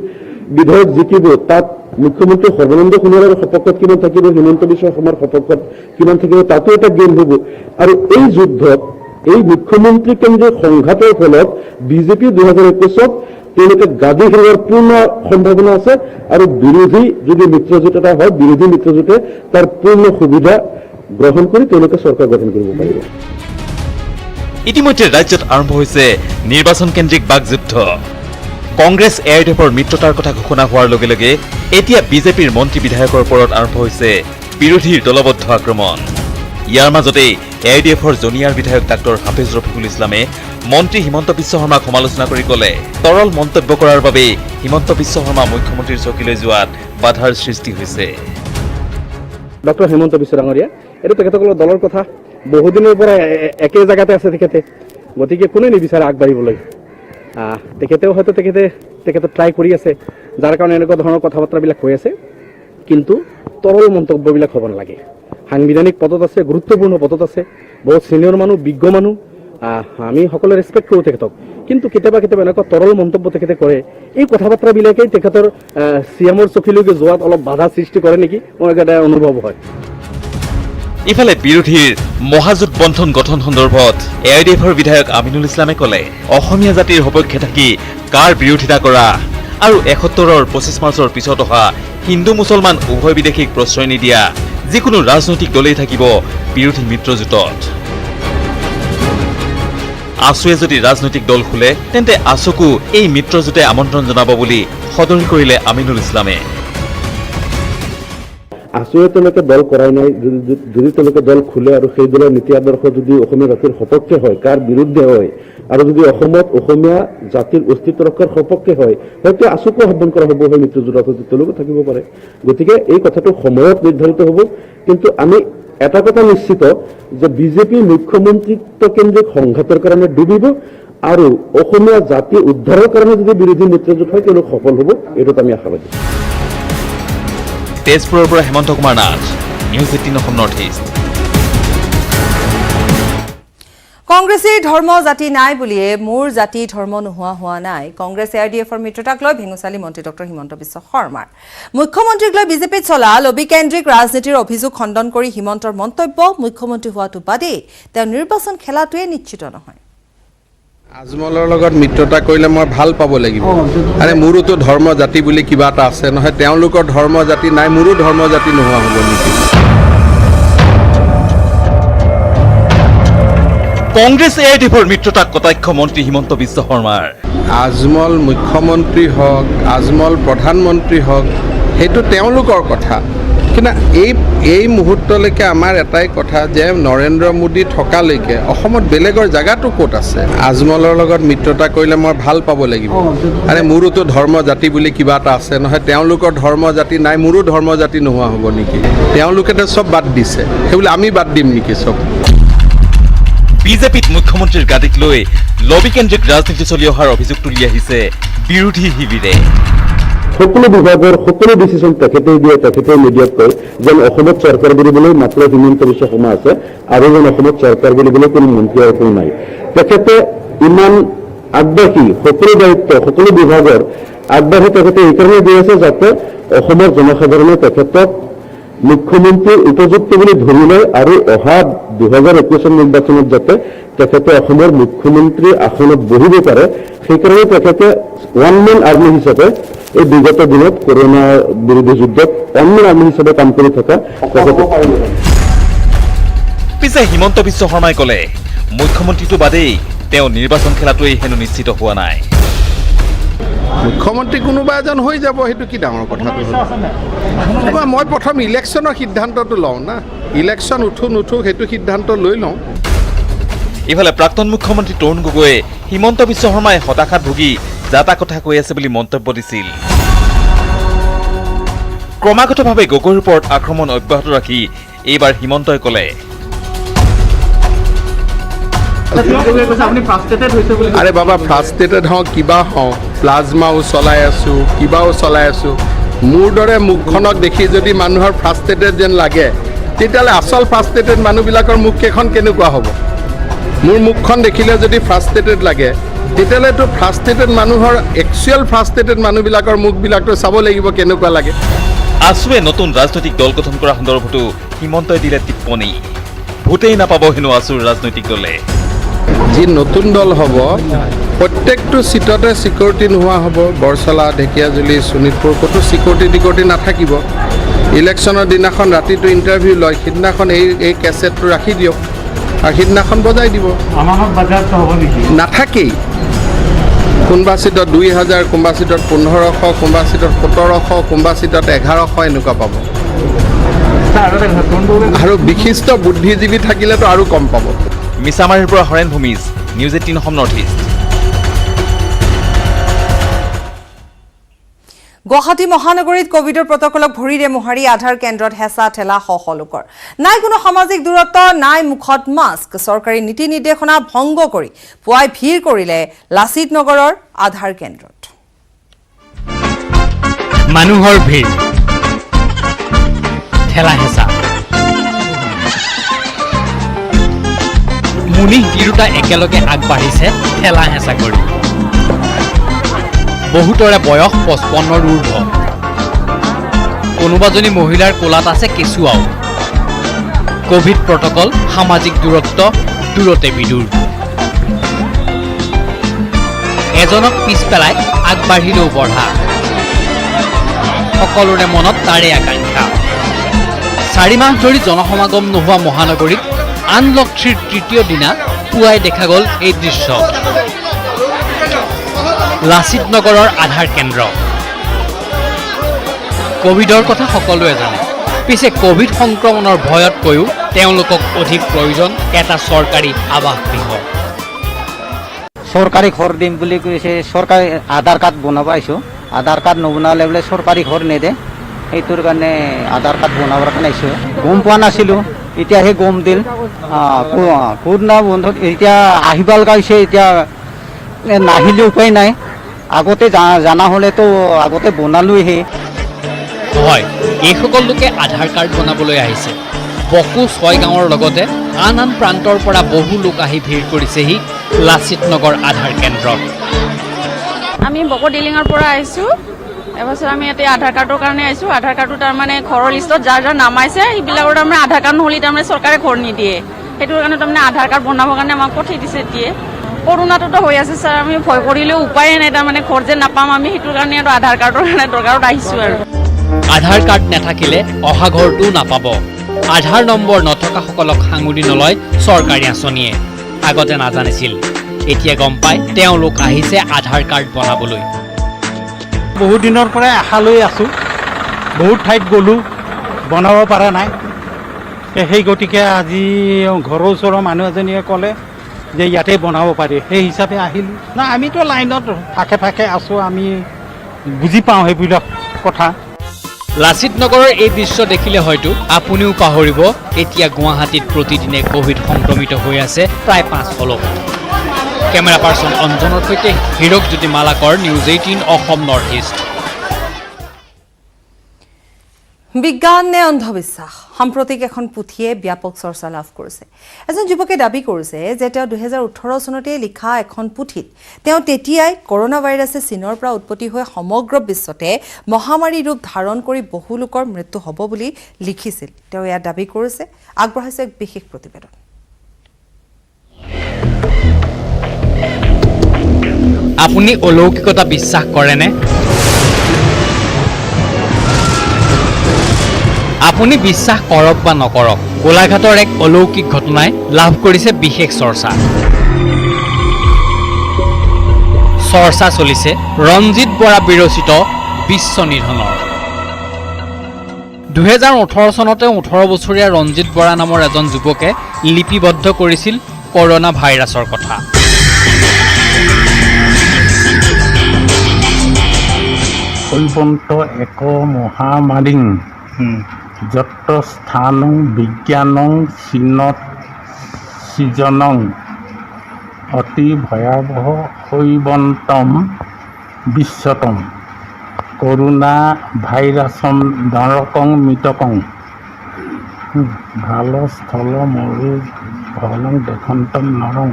S13: বিধায়ক জিকিব তাত মুখ্যমন্ত্ৰী সৰ্বানন্দ সোণোৱালৰ সপক্ষত কিমান থাকিব, হিমন্ত বিশ্ব শৰ্মাৰ সপক্ষত কিমান থাকিব, তাতো এটা গেম হ'ব। আৰু এই যুদ্ধত এই মুখ্যমন্ত্ৰী কেন্দ্ৰিক সংঘাতৰ ফলত বিজেপি 2021 তেওঁলোকে গাদী হেৰুৱাৰ পূৰ্ণ সম্ভাৱনা আছে। আৰু বিৰোধী যদি মিত্ৰজোঁট এটা হয়, বিৰোধী মিত্ৰজোঁটে তাৰ পূৰ্ণ সুবিধা গ্ৰহণ কৰি তেওঁলোকে চৰকাৰ গঠন কৰিব পাৰিব।
S2: ইতিমধ্যে ৰাজ্যত আৰম্ভ হৈছে নিৰ্বাচন কেন্দ্ৰিক বাকযুদ্ধ। কংগ্ৰেছ AIDFৰ মিত্ৰতাৰ কথা ঘোষণা হোৱাৰ লগে লগে এতিয়া বিজেপিৰ মন্ত্ৰী বিধায়কৰ ওপৰত আৰম্ভ হৈছে বিৰোধীৰ দলবদ্ধ আক্ৰমণ। ইয়াৰ মাজতেই AIDFৰ জনিয়াৰ বিধায়ক ডাক্তৰ হাফিজ ৰফিকুল ইছলামে মন্ত্ৰী হিমন্ত বিশ্ব শৰ্মাক সমালোচনা কৰি ক'লে তৰল মন্তব্য কৰাৰ বাবেই হিমন্ত বিশ্ব শৰ্মা মুখ্যমন্ত্ৰীৰ চকীলৈ যোৱাত বাধাৰ সৃষ্টি হৈছে।
S5: ডক্টৰ হিমন্ত বিশ্ব ডাঙৰীয়া, এইটো তেখেতসকলৰ দলৰ কথা, বহুদিনৰ পৰা একে জেগাতে আছে তেখেতে, গতিকে কোনে নিবিচাৰে আগবাঢ়িবলৈ। তেখেতেও হয়তো তেখেতে ট্ৰাই কৰি আছে, যাৰ কাৰণে এনেকুৱা ধৰণৰ কথা বাৰ্তাবিলাক হৈ আছে। কিন্তু তৰল মন্তব্যবিলাক হ'ব নালাগে। সাংবিধানিক পদত আছে, গুৰুত্বপূৰ্ণ পদত আছে, বহুত ছিনিয়ৰ মানুহ, বিজ্ঞ মানুহ, আমি সকলোৱে ৰেচপেক্ট কৰোঁ তেখেতক। কিন্তু কেতিয়াবা এনেকুৱা তৰল মন্তব্য তেখেতে কৰে, এই কথা বাৰ্তাবিলাকেই তেখেতৰ CMৰ চকীলৈকে যোৱাত অলপ বাধা সৃষ্টি কৰে নেকি, মোৰ এটা অনুভৱ হয়।
S2: ইফালে বিৰোধীৰ মহাজোঁট বন্ধন গঠন সন্দৰ্ভত AIDFৰ বিধায়ক আমিনুল ইছলামে ক'লে অসমীয়া জাতিৰ সপক্ষে থাকি কাৰ বিৰোধিতা কৰা আৰু 71ৰ 25 মাৰ্চৰ পিছত অহা হিন্দু মুছলমান উভয় বিদেশীক প্ৰশ্ৰয় নিদিয়া যিকোনো ৰাজনৈতিক দলেই থাকিব বিৰোধী মিত্ৰজোঁটত। আছুৱে যদি ৰাজনৈতিক দল খোলে তেন্তে আছুকো এই মিত্ৰজোঁটে আমন্ত্ৰণ জনাব বুলি সদৰি কৰিলে আমিনুল ইছলামে।
S13: আছুৱে তেওঁলোকে দল কৰাই নাই, যদি তেওঁলোকে দল খোলে আৰু সেই দলৰ নীতি আদৰ্শ যদি অসমীয়া জাতিৰ সপক্ষে হয়, কাৰ বিৰুদ্ধে হয়, আৰু যদি অসমত অসমীয়া জাতিৰ অস্তিত্ব ৰক্ষাৰ সপক্ষে হয়, হয়তো আছুকো আহ্বান কৰা হ'ব, সেই মিত্ৰজোঁটত হয়তো তেওঁলোকো থাকিব পাৰে। গতিকে এই কথাটো সময়ত নিৰ্ধাৰিত হ'ব। কিন্তু আমি এটা কথা নিশ্চিত যে বিজেপি মুখ্যমন্ত্ৰীত্ব কেন্দ্ৰিক সংঘাতৰ কাৰণে ডুবিব, আৰু অসমীয়া জাতি উদ্ধাৰৰ কাৰণে যদি বিৰোধী মিত্ৰজোঁট হয় তেওঁলোক সফল হ'ব, এইটোত আমি আশাবাদী।
S2: তেজপুৰৰ পৰা Hemanta Kumar Nath, news 18 Assam north east.
S1: কংগ্ৰেছীৰ ধৰ্ম জাতি নাই বুলিয়ে মোৰ জাতি ধৰ্ম নোহোৱা হোৱা নাই। কংগ্ৰেছ AIDFৰ মিত্ৰতাক লৈ ভেঙুচালি মন্ত্ৰী ডক্টৰ হিমন্ত বিশ্ব শৰ্মাৰ। মুখ্যমন্ত্ৰীক লৈ বিজেপিত চলা লবিকেন্দ্ৰিক ৰাজনীতিৰ অভিযোগ খণ্ডন কৰি হিমন্তৰ মন্তব্য, মুখ্যমন্ত্ৰী হোৱাটো বাদেই তেওঁ নিৰ্বাচন খেলাটোৱে নিশ্চিত নহয়।
S14: আজমলৰ লগত মিত্ৰতা কৰিলে মই ভাল পাব লাগিব। আৰে মোৰোতো ধৰ্ম জাতি বুলি কিবা এটা আছে নহয়, তেওঁলোকৰ ধৰ্ম জাতি নাই, মোৰো ধৰ্ম জাতি নোহোৱা হ'ব নেকি?
S2: কংগ্ৰেছ AIDFৰ মিত্ৰতাক কটাক্ষ মন্ত্ৰী হিমন্ত বিশ্ব শৰ্মাৰ।
S14: আজমল মুখ্যমন্ত্ৰী হওক, আজমল প্ৰধানমন্ত্ৰী হওক, সেইটো তেওঁলোকৰ কথা। কিন্তু এই মুহূৰ্তলৈকে আমাৰ এটাই কথা যে নৰেন্দ্ৰ মোদী থকালৈকে অসমত বেলেগৰ জেগাটো ক'ত আছে? আজমলৰ লগত মিত্ৰতা কৰিলে মই ভাল পাব লাগিব। আৰে মোৰোতো ধৰ্ম জাতি বুলি কিবা এটা আছে নহয়, তেওঁলোকৰ ধৰ্ম জাতি নাই, মোৰো ধৰ্ম জাতি নোহোৱা হ'ব নেকি? তেওঁলোকেতো চব বাদ দিছে, সেইবুলি আমি বাদ দিম নেকি চব?
S2: বিজেপিত মুখ্যমন্ত্ৰীৰ গাদীক লৈ লবিকেন্দ্ৰিক ৰাজনীতি চলি অহাৰ অভিযোগ তুলি আহিছে বিৰোধী শিবিৰে।
S13: সকলো বিভাগৰ সকলো ডিচিশ্যন তেখেতেই দিয়ে, তেখেতেই মিডিয়াত কয় যেন অসমত চৰকাৰ বুলিবলৈ মাত্ৰ হিমন্ত বিশ্ব শৰ্মা আছে, আৰু যেন অসমত চৰকাৰ বুলিবলৈ কোনো মন্ত্ৰী আৰু কোনো নাই। তেখেতে ইমান আগবাঢ়ি সকলো দায়িত্ব সকলো বিভাগৰ আগবাঢ়ি তেখেতে এইকাৰণে দি আছে যাতে অসমৰ জনসাধাৰণে তেখেতক মুখ্যমন্ত্ৰীৰ উপযুক্ত বুলি ধৰি লয়, আৰু অহা 2021 নিৰ্বাচনত যাতে তেখেতে অসমৰ মুখ্যমন্ত্ৰী আসনত বহিব পাৰে, সেইকাৰণে তেখেতে ওৱান মেন আৰ্মি হিচাপে এই বিগত দিনত কৰোনা বিৰোধী যুদ্ধত ওৱান মেন আৰ্মি হিচাপে কাম কৰি থকা।
S2: পিছে হিমন্ত বিশ্ব শৰ্মাই ক'লে মুখ্যমন্ত্ৰীটো বাদেই তেওঁ নিৰ্বাচন খেলাটোৱেই হেনো নিশ্চিত হোৱা নাই।
S14: মুখ্যমন্ত্ৰী কোনোবা এজন হৈ যাব, সেইটো কি ডাঙৰ কথাটো হ'ল? মই প্ৰথম ইলেকশ্যনৰ সিদ্ধান্তটো লওঁ না, ইলেকশ্যন উঠো নুঠো সেইটো সিদ্ধান্ত লৈ লওঁ।
S2: ইফালে প্ৰাক্তন মুখ্যমন্ত্ৰী তৰুণ গগৈয়ে হিমন্ত বিশ্ব শৰ্মাই হতাশাত ভুগি যাতা কথা কৈ আছে বুলি মন্তব্য দিছিল। ক্ৰমাগতভাৱে গগৈৰ ওপৰত আক্ৰমণ অব্যাহত ৰাখি এইবাৰ হিমন্তই ক'লে
S14: আৰে বাবা ফ্ৰাষ্ট্ৰেটেড হওঁ কিবা হওঁ প্লাজমাও চলাই আছোঁ কিবাও চলাই আছোঁ মোৰ দৰে মুখখনক দেখি যদি মানুহৰ ফ্ৰাষ্ট্ৰেটেড যেন লাগে তেতিয়াহ'লে আচল ফ্ৰাষ্ট্ৰেটেড মানুহবিলাকৰ মুখকেইখন কেনেকুৱা হ'ব মোৰ মুখখন দেখিলে যদি ফ্ৰাষ্ট্ৰেটেড লাগে তেতিয়াহ'লেতো ফ্ৰাষ্ট্ৰেটেড মানুহৰ একচুৱেল ফ্ৰাষ্ট্ৰেটেড মানুহবিলাকৰ মুখবিলাকতো চাব লাগিব কেনেকুৱা লাগে
S2: আছুৱে নতুন ৰাজনৈতিক দল গঠন কৰা সন্দৰ্ভতো হিমন্তই দিলে টিপ্পনী ভোটেই নাপাব হেনো আছুৰ ৰাজনৈতিক দলে
S14: যি নতুন দল হ'ব প্ৰত্যেকটো চিটতে ছিকিউৰিটি নোহোৱা হ'ব বৰচলা ঢেকীয়াজুলি শোণিতপুৰ ক'তো ছিকিউৰিটি নাথাকিব ইলেকশ্যনৰ দিনাখন ৰাতিটো ইণ্টাৰভিউ লয় সিদিনাখন এই কেছেটটো ৰাখি দিয়ক আৰু সিদিনাখন বজাই দিব নাথাকেই কোনোবা চিটত 2000 কোনোবা চিটত 1500 কোনোবা চিটত 1700 কোনোবা চিটত 1100 এনেকুৱা পাব আৰু বিশিষ্ট বুদ্ধিজীৱী থাকিলেতো আৰু কম পাব
S2: মিছামাৰীৰ পৰা Haren Bhumij news 18 Assam north east
S1: Guwahati মহানগৰীত কোভিডৰ প্ৰটকলক ভৰিৰে মোহাৰি আধাৰ কেন্দ্ৰত হেঁচা ঠেলা লোকৰ নাই কোনো সামাজিক দূৰত্ব নাই মুখত মাস্ক চৰকাৰী নীতি নিৰ্দেশনা ভংগ কৰি পুৱাই ভিৰ কৰিলে লাচিত নগৰৰ আধাৰ কেন্দ্ৰত
S15: মানুহৰ ভিৰ ঠেলা হেঁচা মুনিহ তিৰোতা একেলগে আগবাঢ়িছে ঠেলা হেঁচা কৰি বহুতৰে বয়স 55ৰ ঊৰ্ধ কোনোবাজনী মহিলাৰ কোলাত আছে কেঁচুৱাও কোভিড প্ৰটকল সামাজিক দূৰত্ব দূৰতে বিদূৰ এজনক পিছ পেলাই আগবাঢ়িলেও বঢ়া সকলোৰে মনত তাৰে আকাংক্ষা 4 মাহ ধৰি জনসমাগম নোহোৱা মহানগৰীত আনলক 3ৰ তৃতীয় দিনা পুৱাই দেখা গ'ল এই দৃশ্য লাচিত নগৰৰ আধাৰ কেন্দ্ৰ কোভিডৰ কথা সকলোৱে জানে পিছে কোভিড সংক্ৰমণৰ ভয়তকৈও তেওঁলোকক অধিক প্ৰয়োজন এটা চৰকাৰী আৱাস গৃহ
S4: চৰকাৰী ঘৰ দিম বুলি কৈছে চৰকাৰী আধাৰ কাৰ্ড বনাব আহিছোঁ আধাৰ কাৰ্ড নবনালে বোলে চৰকাৰী ঘৰ নেদে সেইটোৰ কাৰণে আধাৰ কাৰ্ড বনাবৰ কাৰণে আহিছোঁ গম পোৱা নাছিলোঁ এতিয়াহে গম দিল কোনদিনা বন্ধত এতিয়া আহিব লগা হৈছে এতিয়া নাহিলে উপায় নাই আগতে জানা হ'লেতো আগতে বনালোহে
S15: হয় এইসকল লোকে আধাৰ কাৰ্ড বনাবলৈ আহিছে বকো 6 গাঁৱৰ লগতে আন প্ৰান্তৰ পৰা বহু লোক আহি ভিৰ কৰিছেহি লাচিত নগৰ আধাৰ কেন্দ্ৰত
S12: আমি বকো ডিলিঙৰ পৰা আহিছোঁ এবছৰ আমি ইয়াতে আধাৰ কাৰ্ডৰ কাৰণে আহিছোঁ আধাৰ কাৰ্ডটো তাৰমানে ঘৰৰ লিষ্টত যাৰ নামাইছে সেইবিলাকৰ তাৰমানে আধাৰ কাৰ্ড নহ'লে তাৰমানে চৰকাৰে ঘৰ নিদিয়ে সেইটোৰ কাৰণে তাৰমানে আধাৰ কাৰ্ড বনাবৰ কাৰণে আমাক পঠাই দিছে এতিয়া কৰোণাটোতো হৈ আছে ছাৰ আমি ভয় কৰিলেও উপায়ে নাই তাৰমানে ঘৰ যে নাপাম আমি সেইটোৰ কাৰণে আৰু আধাৰ কাৰ্ডৰ কাৰণে দৰকাৰত আহিছোঁ আৰু
S15: আধাৰ কাৰ্ড নাথাকিলে অহা ঘৰটোও নাপাব আধাৰ নম্বৰ নথকাসকলক সাঙুৰি নলয় চৰকাৰী আঁচনিয়ে আগতে নাজানিছিল এতিয়া গম পায় তেওঁলোক আহিছে আধাৰ কাৰ্ড বনাবলৈ
S10: বহুত দিনৰ পৰাই আশা লৈ আছোঁ বহুত ঠাইত গ'লোঁ বনাব পৰা নাই সেই গতিকে আজি ঘৰৰ ওচৰৰ মানুহ এজনীয়ে ক'লে যে ইয়াতে বনাব পাৰি সেই হিচাপে আহিলোঁ না আমিতো লাইনত ফাকে ফাকে আছোঁ আমি বুজি পাওঁ সেইবিলাক কথা
S15: লাচিত নগৰৰ এই দৃশ্য দেখিলে হয়তো আপুনিও পাহৰিব এতিয়া গুৱাহাটীত প্ৰতিদিনে কোভিড সংক্ৰমিত হৈ আছে প্ৰায় 500 লোক কেমেৰা পাৰ্চন অঞ্জনৰ সৈতে Hirak Jyoti Malakar news 18 Assam north east
S1: বিজ্ঞান নে অন্ধবিশ্বাস সাম্প্ৰতিক এখন পুথিয়ে ব্যাপক চৰ্চা লাভ কৰিছে এজন যুৱকে দাবী কৰিছে যে তেওঁ 2018 চনতে লিখা এখন পুথিত তেওঁ তেতিয়াই কৰোনা ভাইৰাছে চীনৰ পৰা উৎপত্তি হৈ সমগ্ৰ বিশ্বতে মহামাৰী ৰূপ ধাৰণ কৰি বহু লোকৰ মৃত্যু হ'ব বুলি লিখিছিল তেওঁ ইয়াৰ দাবী কৰিছে আগবঢ়াইছে এক বিশেষ প্ৰতিবেদন
S15: আপুনি অলৌকিকতা বিশ্বাস কৰেনে আপুনি বিশ্বাস কৰক বা নকৰক গোলাঘাটৰ এক অলৌকিক ঘটনাই লাভ কৰিছে বিশেষ চৰ্চা চলিছে ৰঞ্জিত বৰা বিৰচিত বিশ্ব নিধনৰ 2018 চনতে 18 বছৰীয়া ৰঞ্জিত বৰা নামৰ এজন যুৱকে লিপিবদ্ধ কৰিছিল কৰোনা ভাইৰাছৰ কথা
S5: সৰু জীৱন্ত এক মহামাৰীং যত স্থানং বিজ্ঞানং চীনত সৃজনং অতি ভয়াবহ হৈবন্তম বিশ্বতম কৰোণা ভাইৰাছম নৰকং মৃতকং ভাল স্থল মৰু ভলং দেশন্তম নৰং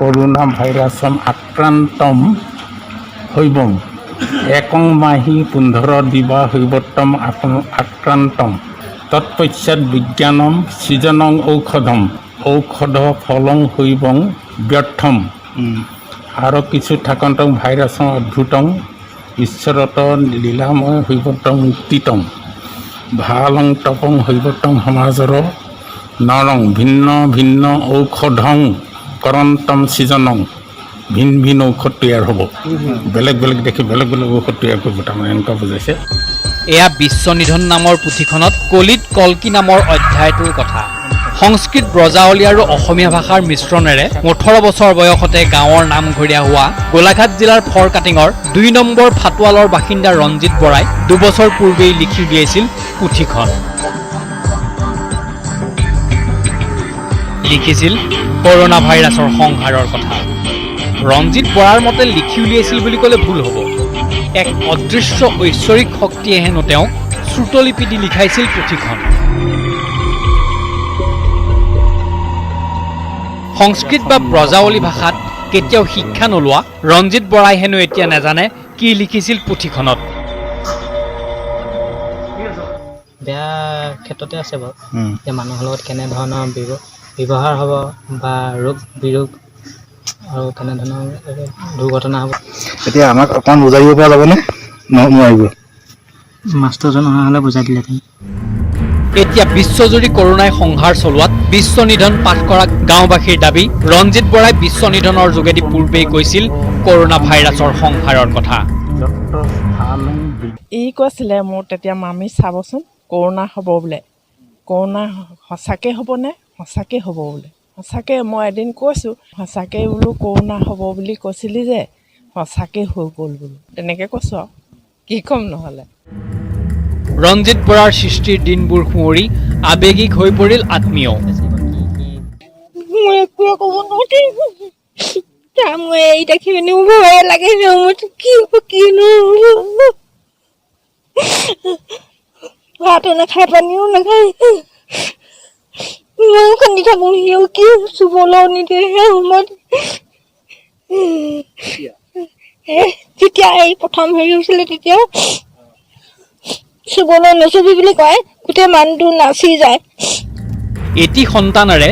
S5: কৰোণা ভাইৰাছম আক্ৰান্তম হৈবম একং মাহি 15 দিবা হৈবত্তম আক্ৰান্তম তৎপশ্চাৎ বিজ্ঞানম সৃজনং ঔষধ ফলং হৈবং ব্যৰ্থম আৰু কিছু থাকন্তং ভাইৰাছং অদ্ভুতং ঈশ্বৰত লীলাময় হৈবত্তম মুক্তিতম ভালং তপং হৈবত্তম সমাজৰ নৰং ভিন্ন ভিন্ন ঔষধং কৰন্তম সৃজনং ভিন ভিন ঔষধ তৈয়াৰ হ'ব বেলেগ বেলেগ দেখি বেলেগ বেলেগ ঔষধ তৈয়াৰ কৰিব তাৰমানে এনেকুৱা বুজাইছে
S15: এয়া বিশ্বনিধন নামৰ পুথিখনত কলিত কল্কি নামৰ অধ্যায়টোৰ কথা সংস্কৃত ব্ৰজাৱলী আৰু অসমীয়া ভাষাৰ মিশ্ৰণেৰে 18 বছৰ বয়সতে গাঁৱৰ নামঘৰীয়া হোৱা গোলাঘাট জিলাৰ ফৰকাটিঙৰ 2 নম্বৰ ফাটৱালৰ বাসিন্দা ৰঞ্জিত বৰাই 2 বছৰ পূৰ্বেই লিখি উলিয়াইছিল পুথিখন লিখিছিল কৰোণা ভাইৰাছৰ সংহাৰৰ কথা ৰঞ্জিত বৰাৰ মতে লিখি উলিয়াইছিল বুলি ক'লে ভুল হ'ব এক অদৃশ্য ঐশ্বৰিক শক্তিয়ে হেনো তেওঁক শ্ৰুতলিপি দি লিখাইছিল পুথিখন সংস্কৃত বা ব্ৰজাৱলী ভাষাত কেতিয়াও শিক্ষা নোলোৱা ৰঞ্জিত বৰাই হেনো এতিয়া নাজানে কি লিখিছিল পুথিখনত
S16: বেয়া ক্ষেত্ৰতে আছে বাৰু যে মানুহৰ লগত কেনেধৰণৰ ব্যৱহাৰ হ'ব বা ৰোগ বিৰোগ আৰু কেনেধৰণৰ দুৰ্ঘটনা হ'ব
S4: এতিয়া আমাক অকণমান বুজাই দিব পৰা যাবনে নোৱাৰিব
S16: মাষ্টৰজন অহা হ'লে বুজাই দিলেহেঁতেন
S15: এতিয়া বিশ্বজুৰি কৰোণাই সংহাৰ চলোৱাত বিশ্বনিধন পাঠ কৰা গাঁওবাসীৰ দাবী ৰঞ্জিত বৰাই বিশ্বনিধনৰ যোগেদি পূৰ্বেই কৈছিল কৰোণা ভাইৰাছৰ সংহাৰৰ কথা
S17: ই কৈছিলে মোৰ তেতিয়া মামী চাবচোন কৰোণা হ'ব বোলে কৰোণা সঁচাকৈ হ'বনে সঁচাকৈ হ'ব বোলে সঁচাকৈ মই এদিন কৈছোঁ সঁচাকৈ বোলো কৰোণা হ'ব বুলি কৈছিলি যে সঁচাকৈ হৈ গ'ল বোলো তেনেকৈ কৈছোঁ আৰু কি ক'ম নহ'লে
S15: ৰঞ্জিত বৰাৰ সৃষ্টিৰ দিনবোৰ সোঁৱৰি আৱেগিক হৈ পৰিল আত্মীয়
S18: মই একোৱে ক'ব নোৱাৰিম মই এই দেখি পিনি ভয় লাগে মোৰ কি হ'ব কিনো ভাতো নাখায় পানীও নাখায় মই কান্দি থাকোঁ সিও কি চুবলৈও নিদিয়ে সেই সময়ত যেতিয়া এই প্ৰথম হেৰি হৈছিলে তেতিয়া চুবলৈ নচুবি বুলি কয় গোটেই মানুহটো নাচি যায়
S15: এটি সন্তানেৰে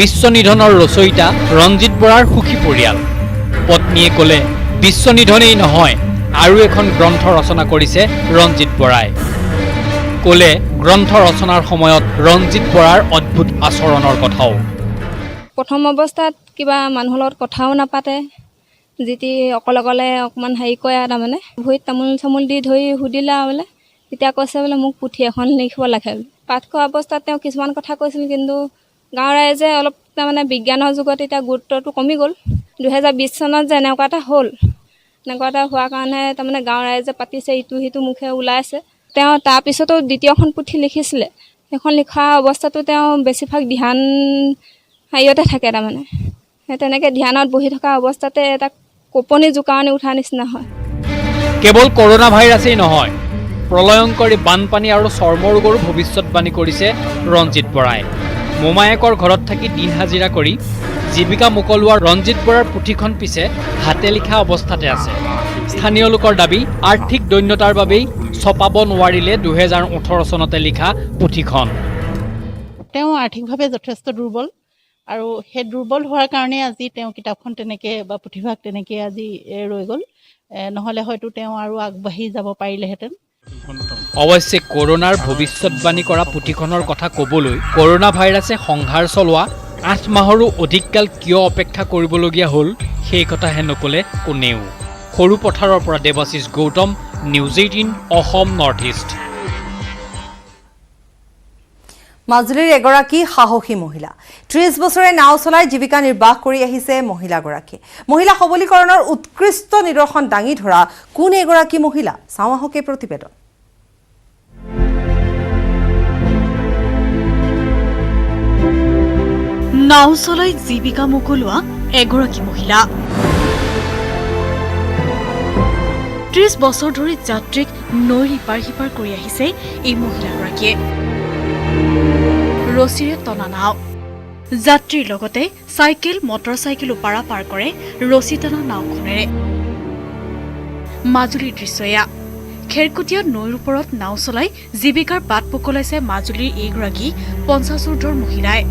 S15: বিশ্বনিধনৰ ৰচয়িতা ৰঞ্জিত বৰাৰ সুখী পৰিয়াল পত্নীয়ে ক'লে বিশ্বনিধনেই নহয় আৰু এখন গ্ৰন্থ ৰচনা কৰিছে ৰঞ্জিত বৰাই ক'লে গ্ৰন্থ ৰচনাৰ সময়ত ৰঞ্জিত বৰাৰ অদ্ভুত আচৰণৰ কথাও
S19: প্ৰথম অৱস্থাত কিবা মানুহৰ লগত কথাও নাপাতে যেতি অকলে অকণমান হেৰি কৰে তাৰমানে ভৰিত তামোল চামোল দি ধৰি সুধিলে বোলে তেতিয়া কৈছে বোলে মোক পুথি এখন লিখিব লাগে পাঠ কৰা অৱস্থাত তেওঁ কিছুমান কথা কৈছিল কিন্তু গাঁৱৰ ৰাইজে অলপ তাৰমানে বিজ্ঞানৰ যুগত এতিয়া গুৰুত্বটো কমি গ'ল 2020 চনত যে এনেকুৱা এটা হ'ল এনেকুৱা এটা হোৱাৰ কাৰণে তাৰমানে গাঁৱৰ ৰাইজে পাতিছে ইটো সিটো মুখে ওলাইছে তেওঁ তাৰপিছতো দ্বিতীয়খন পুথি লিখিছিলে সেইখন লিখা অৱস্থাটো তেওঁ বেছিভাগ ধ্যান হেৰিয়তে থাকে তাৰমানে সেই তেনেকৈ ধ্যানত বহি থকা অৱস্থাতে এটা কঁপনি জোকাৰণি উঠা নিচিনা হয়
S15: কেৱল কৰোণা ভাইৰাছেই নহয় প্ৰলয়ংকৰী বানপানী আৰু চৰ্মৰোগৰো ভৱিষ্যতবাণী কৰিছে ৰঞ্জিত বৰাই মোমায়েকৰ ঘৰত থাকি দিন হাজিৰা কৰি জীৱিকা মোকলোৱা ৰঞ্জিত বৰাৰ পুথিখন পিছে হাতে লিখা অৱস্থাতে আছে স্থানীয় লোকৰ দাবী আৰ্থিক দৈন্যতাৰ বাবেই ছপাব নোৱাৰিলে 2018 চনতে লিখা পুথিখন
S20: তেওঁ আৰ্থিকভাৱে যথেষ্ট দুৰ্বল আৰু সেই দুৰ্বল হোৱাৰ কাৰণে আজি তেওঁ কিতাপখন তেনেকৈ বা পুথিভাগ তেনেকৈ আজি ৰৈ গ'ল নহ'লে হয়তো তেওঁ আৰু আগবাঢ়ি যাব পাৰিলেহেঁতেন
S15: অৱশ্যে কৰোণাৰ ভৱিষ্যতবাণী কৰা পুথিখনৰ কথা ক'বলৈ কৰোণা ভাইৰাছে সংহাৰ চলোৱা 8 মাহৰো অধিক কাল কিয় অপেক্ষা কৰিবলগীয়া হ'ল সেই কথাহে নক'লে কোনেও সৰু পথাৰৰ পৰা Debashish Gautam news 18 Assam north east
S1: মাজুলীৰ এগৰাকী সাহসী মহিলা 30 বছৰে নাও চলাই জীৱিকা নিৰ্বাহ কৰি আহিছে মহিলাগৰাকী মহিলা সবলীকৰণৰ উৎকৃষ্ট নিদৰ্শন দাঙি ধৰা কোন এগৰাকী মহিলা চাওঁহকে প্ৰতিবেদন
S21: নাও চলাই জীৱিকা মোকলোৱা এগৰাকী মহিলা 30 বছৰ ধৰি যাত্ৰীক নৈৰ ইপাৰ সিপাৰ কৰি আহিছে এই মহিলাগৰাকীয়ে ৰছীৰে টনা নাও যাত্ৰীৰ লগতে চাইকেল মটৰচাইকেলো পাৰ কৰে ৰছী টনা নাওখনেৰে মাজুলীৰ দৃশ্য এয়া খেৰকুটীয়া নৈৰ ওপৰত নাও চলাই জীৱিকাৰ বাট পকলাইছে মাজুলীৰ এইগৰাকী 50 ঊৰ্ধৰ মহিলাই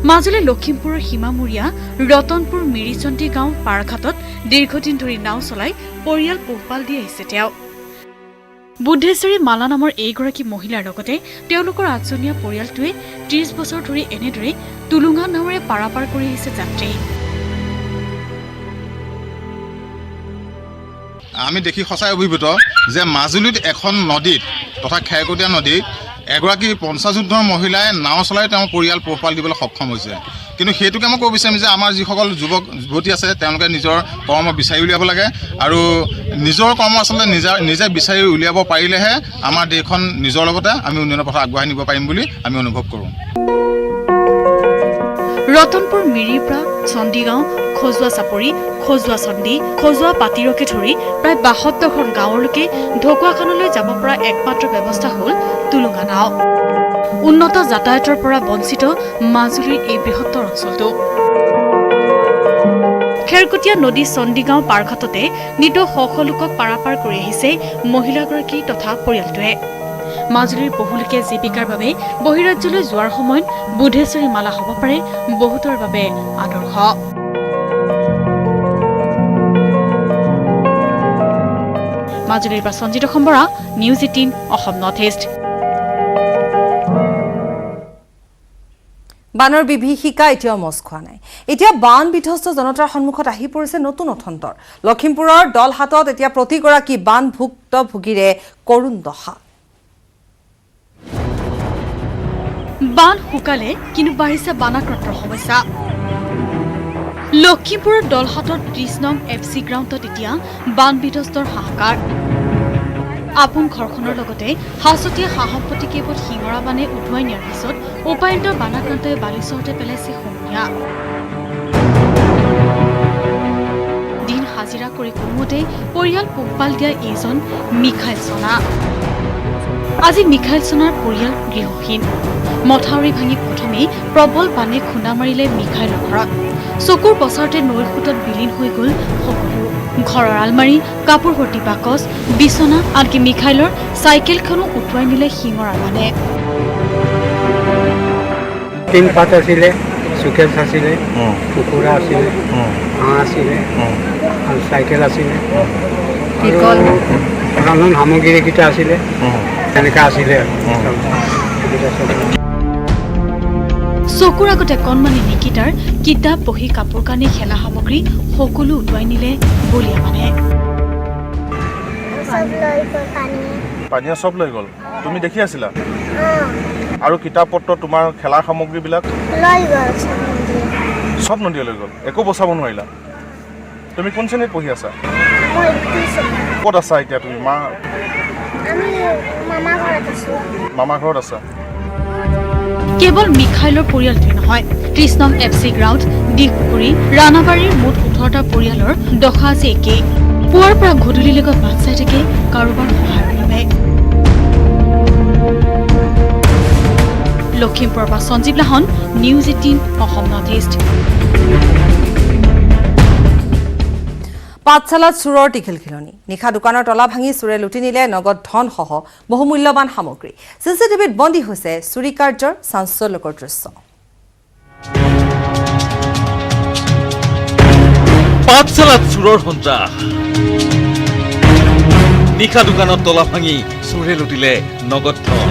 S21: মাজুলী লখিমপুৰৰ সীমামূৰীয়া ৰতনপুৰ মিৰিচন্তি গাঁও পাৰঘাটত দীৰ্ঘদিন ধৰি নাও চলাই পৰিয়াল পোহপাল দি আহিছে তেওঁ বুদ্ধেশ্বৰী মালা নামৰ এইগৰাকী মহিলাৰ লগতে তেওঁলোকৰ আচনীয়া পৰিয়ালটোৱে 30 বছৰ ধৰি এনেদৰে তুলুঙা নাৱেৰে পাৰাপাৰ কৰি আহিছে যাত্ৰী
S22: আমি দেখি সঁচাই অভিভূত যে মাজুলীত এখন নদীত তথা খেৰকুটীয়া নদীত এগৰাকী 50 ঊৰ্ধৰ মহিলাই নাও চলাই তেওঁ পৰিয়াল পোহপাল দিবলৈ সক্ষম হৈছে কিন্তু সেইটোকে মই ক'ব বিচাৰিম যে আমাৰ যিসকল যুৱক যুৱতী আছে তেওঁলোকে নিজৰ কৰ্ম বিচাৰি উলিয়াব লাগে আৰু নিজৰ কৰ্ম আচলতে নিজে বিচাৰি উলিয়াব পাৰিলেহে আমাৰ দেশখন নিজৰ লগতে আমি উন্নয়নৰ পথত আগবঢ়াই নিব পাৰিম বুলি আমি অনুভৱ কৰোঁ
S21: ৰতনপুৰ মিৰিৰ পৰা চণ্ডীগাঁও খজুৱা চাপৰি খজুৱা চণ্ডী খজুৱা পাতিৰকে ধৰি প্ৰায় 72খন গাঁৱলৈকে ঢকুৱাখানলৈ যাব পৰা একমাত্ৰ ব্যৱস্থা হ'ল তুলুঙা নাও উন্নত যাতায়াতৰ পৰা বঞ্চিত মাজুলীৰ এই বৃহত্তৰ অঞ্চলটো খেৰকুটীয়া নদী চণ্ডীগাঁও পাৰঘাটতে নিত লোকক পাৰাপাৰ কৰি আহিছে মহিলাগৰাকী তথা পৰিয়ালটোৱে মাজুলীৰ বহুলোকে জীৱিকাৰ বাবে বহিৰাজ্যলৈ যোৱাৰ সময়ত বুদ্ধেশ্বৰী মালা হ'ব পাৰে বহুতৰ বাবে আদৰ্শ মাজুলীৰ পৰা Sanjit Sambara news 18 Assam north east
S1: বানৰ বিভীষিকা এতিয়াও মচ খোৱা নাই এতিয়া বান বিধ্বস্ত জনতাৰ সন্মুখত আহি পৰিছে নতুন অথন্তৰ লখিমপুৰৰ দলহাটত এতিয়া প্ৰতিগৰাকী বান ভুক্তভোগীৰে কৰুণ দশা
S21: বান শুকালে কিন্তু বাঢ়িছে বানাক্ৰান্তৰ সমস্যা লখিমপুৰৰ দলহাটৰ 30 নং FC গ্ৰাউণ্ডত এতিয়া বান বিধ্বস্তৰ হাহাকাৰ আপোন ঘৰখনৰ লগতে হাঁচতীয়া সাহসপতি কেৱল শিঙৰা বানে উঠুৱাই নিয়াৰ পিছত উপায়ন্তৰ বানাক্ৰান্তই বালিচৰতে পেলাইছে সমূহীয়া দিন হাজিৰা কৰি কোনোমতে পৰিয়াল পোহপাল দিয়া এইজন মিখাইল সোনা আজি মিখাইল সোনাৰ পৰিয়াল গৃহহীন মথাউৰি ভাঙি প্ৰথমে প্ৰবল পানী খুন্দা মাৰিলে মিখাইলৰ ঘৰত চকুৰ পচাৰতে নৈৰ সোঁতত বিলীন হৈ গ'ল সকলো ঘৰৰ আলমাৰী কাপোৰ ভৰ্তি বাকচ বিচনা আনকি মিখাইলৰ চাইকেলখনো উটুৱাই নিলে শিঙৰা মানে
S23: টিনপাত আছিলে চুকেছ আছিলে কুকুৰা আছিলে হাঁহ আছিলে আৰু চাইকেল আছিলে ৰন্ধন সামগ্ৰীকেইটা আছিলে তেনেকৈ আছিলে
S21: চকুৰ আগতে কণমানি নিকিতাৰ কিতাপ বহি কাপোৰ কানি খেলা সামগ্ৰী সকলো উটুৱাই নিলে বলিয়া মানে
S24: পানীয়ে চব লৈ গ'ল তুমি দেখি আছিলা আৰু কিতাপ পত্ৰ তোমাৰ খেলাৰ সামগ্ৰীবিলাক চব নদীয়ে লৈ গ'ল একো বচাব নোৱাৰিলা তুমি কোন শ্ৰেণীত পঢ়ি আছা ক'ত আছা এতিয়া তুমি মামা ঘৰত আছা
S21: কেৱল মিখাইলৰ পৰিয়ালটোৱে নহয় 30 নং FC গ্ৰাউণ্ড দিপুকুৰি ৰাণাবাৰীৰ মুঠ 18টা পৰিয়ালৰ দশা আছে একেই পুৱাৰ পৰা গধূলিলৈকে বাট চাই থাকে কাৰোবাৰ সহায়ৰ বাবে লখিমপুৰৰ পৰা সঞ্জীৱ লাহন নিউজ 18 অসম নৰ্থ ইষ্ট
S1: পাঠশালাত চুৰৰ টিখিলখিলনি নিশা দোকানৰ তলা ভাঙি চুৰে লুটি নিলে নগদ ধন সহ বহুমূল্যৱান সামগ্ৰী চিচিটিভিত বন্দী হৈছে চুৰি কাৰ্যৰ চাঞ্চল্যকৰ দৃশ্য
S2: পাঠশালাত চুৰৰ সন্ত্ৰাস নিশা দোকানত তলা ভাঙি চুৰে লুটিলে নগদ ধন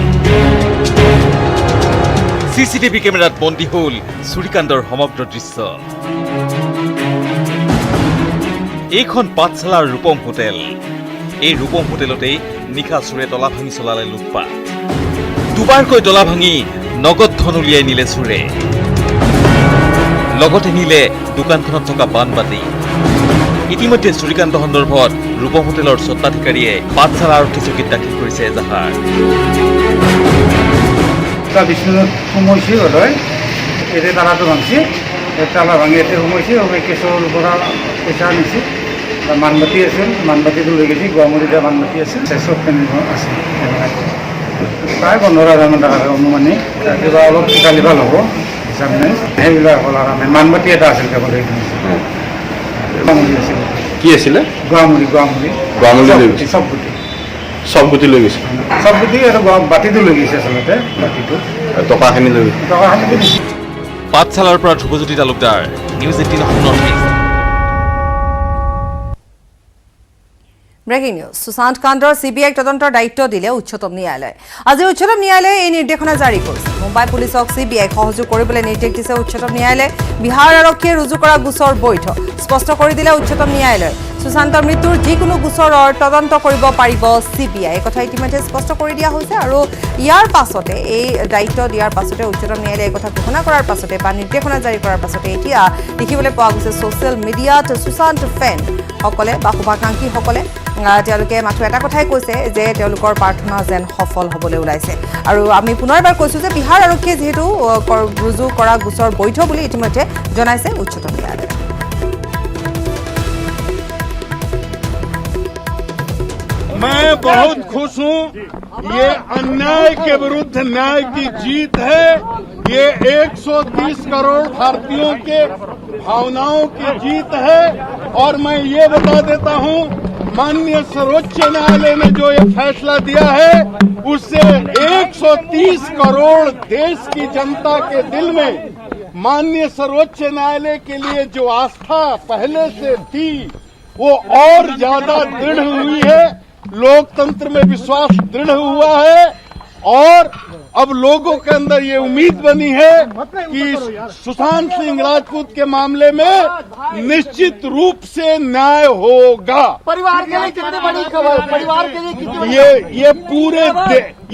S2: চিচিটিভি কেমেৰাত বন্দী হ'ল চুৰিকাণ্ডৰ সমগ্ৰ দৃশ্য এইখন পাঠশালাৰ ৰূপম হোটেল এই ৰূপম হোটেলতেই নিশা চুৰে তলা ভাঙি চলালে লুটপাট দুবাৰকৈ তলা ভাঙি নগদ দোকানখন উলিয়াই নিলে চোৰে লগতে নিলে দোকানখনত থকা বানবাতি ইতিমধ্যে চুৰিকাণ্ড সন্দৰ্ভত ৰূপম হোটেলৰ স্বত্বাধিকাৰীয়ে পাঠশালা আৰক্ষী চকীত দাখিল কৰিছে এজাহাৰ
S23: বিষ্ণুত সোমাইছে হয় এতিয়া তালাটো ভাঙছে তালা ভাঙি ইয়াতে সোমাইছে কেছৰ পৰা পইচা আনিছে মানবাতি আছিল মানবাতিটো লৈ গৈছে গুৱাহাটীতে মানবাতি আছিল চব আছে প্ৰায় 15,000 মান টকা অনুমানে কিবা অলপ কালি ভাল হ'ব হিচাপ নাই সেইবিলাক হ'ল আৰু মানবাতি এটা আছিল কেৱল আছিল
S24: কি আছিলে
S23: গুৱাহাটী
S24: চব গুটি লৈ গৈছে
S23: চব গুটি আৰু বাতিটো লৈ গৈছে আচলতে বাতিটো
S24: টকাখিনি লৈ গৈছে
S2: পাঠশালাৰ পৰা Dhrubajyoti Talukdar news 18 north east
S1: breaking news Sushant কাণ্ডৰ CBI তদন্তৰ দায়িত্ব দিলে উচ্চতম ন্যায়ালয় আজি উচ্চতম ন্যায়ালয়ে এই নিৰ্দেশনা জাৰি কৰিছে মুম্বাই পুলিচক CBI সহযোগ কৰিবলৈ নিৰ্দেশ দিছে উচ্চতম ন্যায়ালয়ে বিহাৰ আৰক্ষীয়ে ৰুজু কৰা গোচৰ বৈধ স্পষ্ট কৰি দিলে উচ্চতম ন্যায়ালয়ে সুশান্তৰ মৃত্যুৰ যিকোনো গোচৰৰ তদন্ত কৰিব পাৰিব CBI এই কথা ইতিমধ্যে স্পষ্ট কৰি দিয়া হৈছে আৰু ইয়াৰ পাছতে এই দায়িত্ব দিয়াৰ পাছতে উচ্চতম ন্যায়ালয়ে এই কথা ঘোষণা কৰাৰ পাছতে বা নিৰ্দেশনা জাৰি কৰাৰ পাছতে এতিয়া দেখিবলৈ পোৱা গৈছে ছ'চিয়েল মিডিয়াত সুশান্ত ফেন সকলে বা শুভাকাংক্ষীসকলে তেওঁলোকে মাথো এটা কথাই কৈছে যে তেওঁলোকৰ প্ৰাৰ্থনা যেন সফল হ'বলৈ ওলাইছে আৰু আমি পুনৰবাৰ কৈছোঁ যে বিহাৰ আৰক্ষীয়ে যিহেতু ৰুজু কৰা গোচৰ বৈধ বুলি ইতিমধ্যে জনাইছে উচ্চতম ন্যায়ালয়ে
S3: मैं बहुत खुश हूँ ये अन्याय के विरुद्ध न्याय की जीत है ये 130 करोड़ भारतीयों के भावनाओं की जीत है और मैं ये बता देता हूँ माननीय सर्वोच्च न्यायालय ने जो ये फैसला दिया है उससे 130 करोड़ देश की जनता के दिल में माननीय सर्वोच्च न्यायालय के लिए जो आस्था पहले से थी वो और ज्यादा दृढ़ हुई है लोकतंत्र में विश्वास दृढ़ हुआ है और अब लोगों के अंदर ये उम्मीद बनी है कि सुशांत सिंह राजपूत के मामले में निश्चित रूप से न्याय होगा।
S10: परिवार के लिए कितनी बड़ी खबर परिवार के लिए कितनी